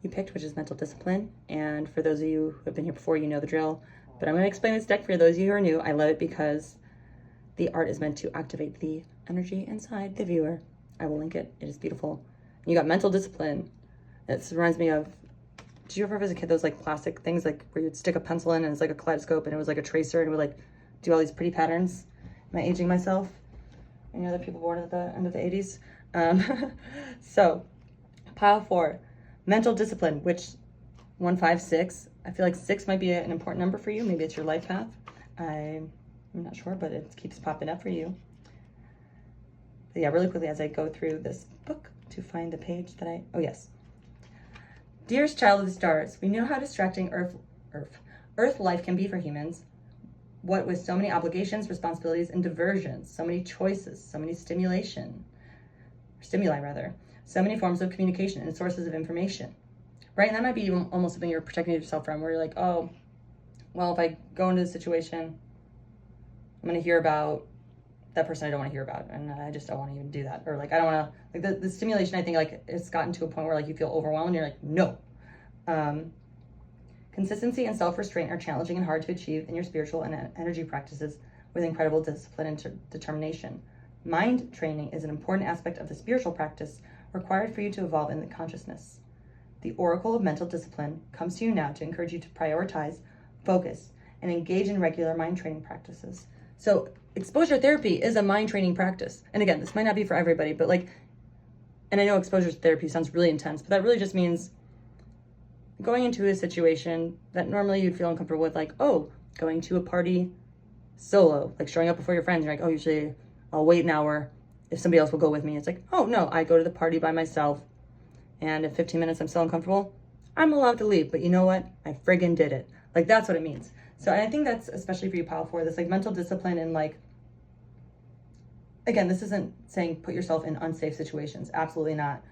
you picked, which is mental discipline. And for those of you who have been here before, you know the drill. But I'm going to explain this deck for those of you who are new. I love it because the art is meant to activate the energy inside the viewer. I will link it. It is beautiful. You got mental discipline. It reminds me of, did you ever have as a kid those like plastic things like where you'd stick a pencil in and it's like a kaleidoscope and it was like a tracer and it would like do all these pretty patterns? Am I aging myself? Any other people born at the end of the 80s? So, pile 4, mental discipline, which 156. I feel like 6 might be an important number for you. Maybe it's your life path. I'm not sure, but it keeps popping up for you. yeah, really quickly as I go through this book to find the page that oh yes. Dearest child of the stars, we know how distracting Earth life can be for humans. What with so many obligations, responsibilities, and diversions, so many choices, so many stimuli rather, so many forms of communication and sources of information, right? And that might be almost something you're protecting yourself from, where you're like, oh, well, if I go into this situation, I'm going to hear about that person I don't want to hear about, and I just don't want to even do that. Or like, I don't want to, like the stimulation, I think like it's gotten to a point where like you feel overwhelmed and you're like, no. Consistency and self-restraint are challenging and hard to achieve in your spiritual and energy practices with incredible discipline and determination. Mind training is an important aspect of the spiritual practice required for you to evolve in the consciousness. The oracle of mental discipline comes to you now to encourage you to prioritize, focus, and engage in regular mind training practices. So exposure therapy is a mind training practice. And again, this might not be for everybody, but like, and I know exposure therapy sounds really intense, but that really just means going into a situation that normally you'd feel uncomfortable with, like, oh, going to a party solo, like showing up before your friends. You're like, oh, usually I'll wait an hour if somebody else will go with me. It's like, oh no, I go to the party by myself, and in 15 minutes I'm still uncomfortable, I'm allowed to leave. But you know what? I friggin' did it. Like, that's what it means. So I think that's especially for you, Pile 4, this like mental discipline and like, again, this isn't saying put yourself in unsafe situations. Absolutely not.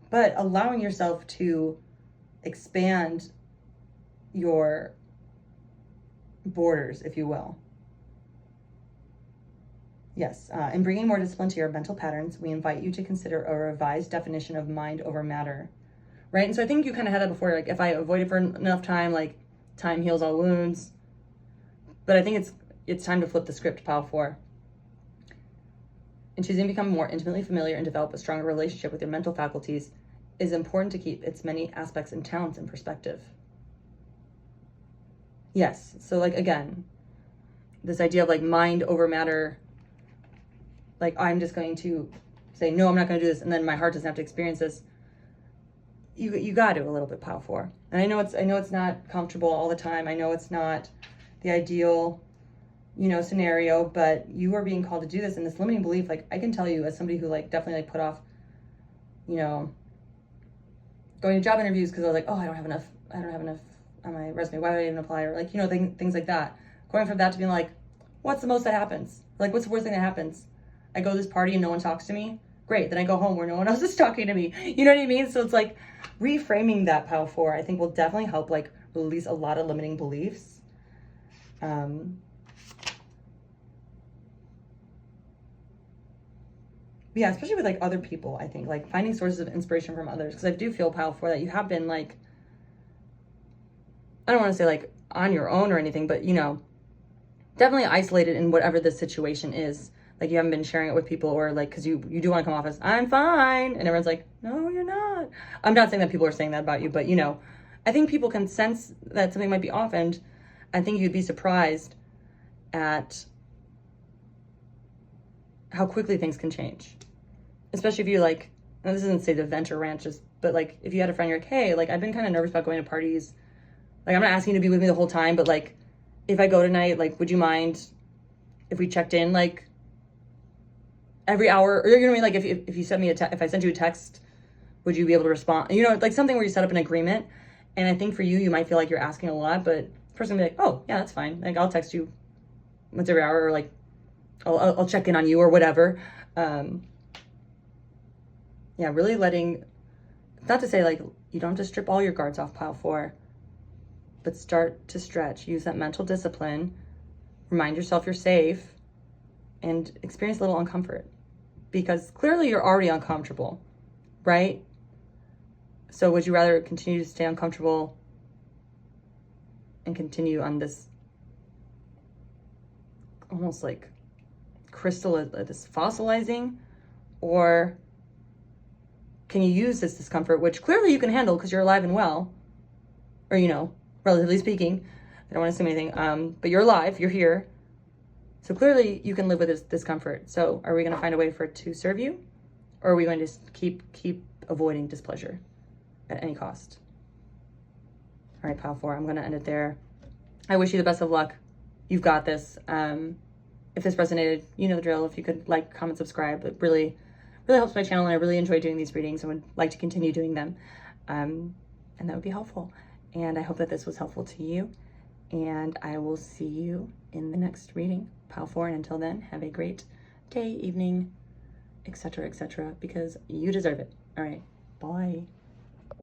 But allowing yourself to expand your borders, if you will. Yes, in bringing more discipline to your mental patterns, we invite you to consider a revised definition of mind over matter, right? And so I think you kind of had that before, like if I avoid it for enough time, like time heals all wounds. But I think it's time to flip the script, Pile 4. In choosing to become more intimately familiar and develop a stronger relationship with your mental faculties, it is important to keep its many aspects and talents in perspective. Yes, so like again, this idea of like mind over matter, like I'm just going to say, no, I'm not going to do this, and then my heart doesn't have to experience this. You got to a little bit, Pile 4. And I know it's not comfortable all the time. I know it's not the ideal, scenario, but you are being called to do this. And this limiting belief, like I can tell you as somebody who like definitely like put off, going to job interviews because I was like, oh, I don't have enough on my resume. Why would I even apply? Or like, things like that. Going from that to being like, what's the most that happens? Like, what's the worst thing that happens? I go to this party and no one talks to me. Great. Then I go home where no one else is talking to me. You know what I mean? So it's like reframing that, Pile 4, I think will definitely help like release a lot of limiting beliefs. Yeah, especially with like other people, I think like finding sources of inspiration from others. Because I do feel, Pile 4, that you have been like, I don't want to say like on your own or anything, but definitely isolated in whatever the situation is. Like you haven't been sharing it with people, or like, because you do want to come off as I'm fine, and everyone's like, no, you're not. I'm not saying that people are saying that about you, but I think people can sense that something might be off, and I think you'd be surprised at how quickly things can change. Especially if you like, and this isn't say to vent or rant, but like if you had a friend, you're like, hey, like I've been kind of nervous about going to parties. Like I'm not asking you to be with me the whole time, but like if I go tonight, like would you mind if we checked in like every hour? Or you know what I mean? Like if you sent me if I sent you a text, would you be able to respond? Like something where you set up an agreement. And I think for you might feel like you're asking a lot, but the person will be like, oh yeah, that's fine. Like I'll text you once every hour, or like I'll check in on you or whatever. Yeah, really letting, not to say like you don't have to strip all your guards off, Pile 4, but start to stretch. Use that mental discipline. Remind yourself you're safe, and experience a little uncomfort, because clearly you're already uncomfortable, right? So would you rather continue to stay uncomfortable and continue on this almost like this fossilizing, or can you use this discomfort, which clearly you can handle because you're alive and well, or relatively speaking, I don't want to assume anything, but you're alive, you're here, so clearly you can live with this discomfort. So are we going to find a way for it to serve you, or are we going to keep avoiding displeasure at any cost? All right, Pile 4, I'm going to end it there. I wish you the best of luck. You've got this. If this resonated, you know the drill. If you could like, comment, subscribe, it really really helps my channel, and I really enjoy doing these readings and would like to continue doing them. And that would be helpful. And I hope that this was helpful to you. And I will see you in the next reading, Pile 4. And until then, have a great day, evening, etc., etc., because you deserve it. All right, bye.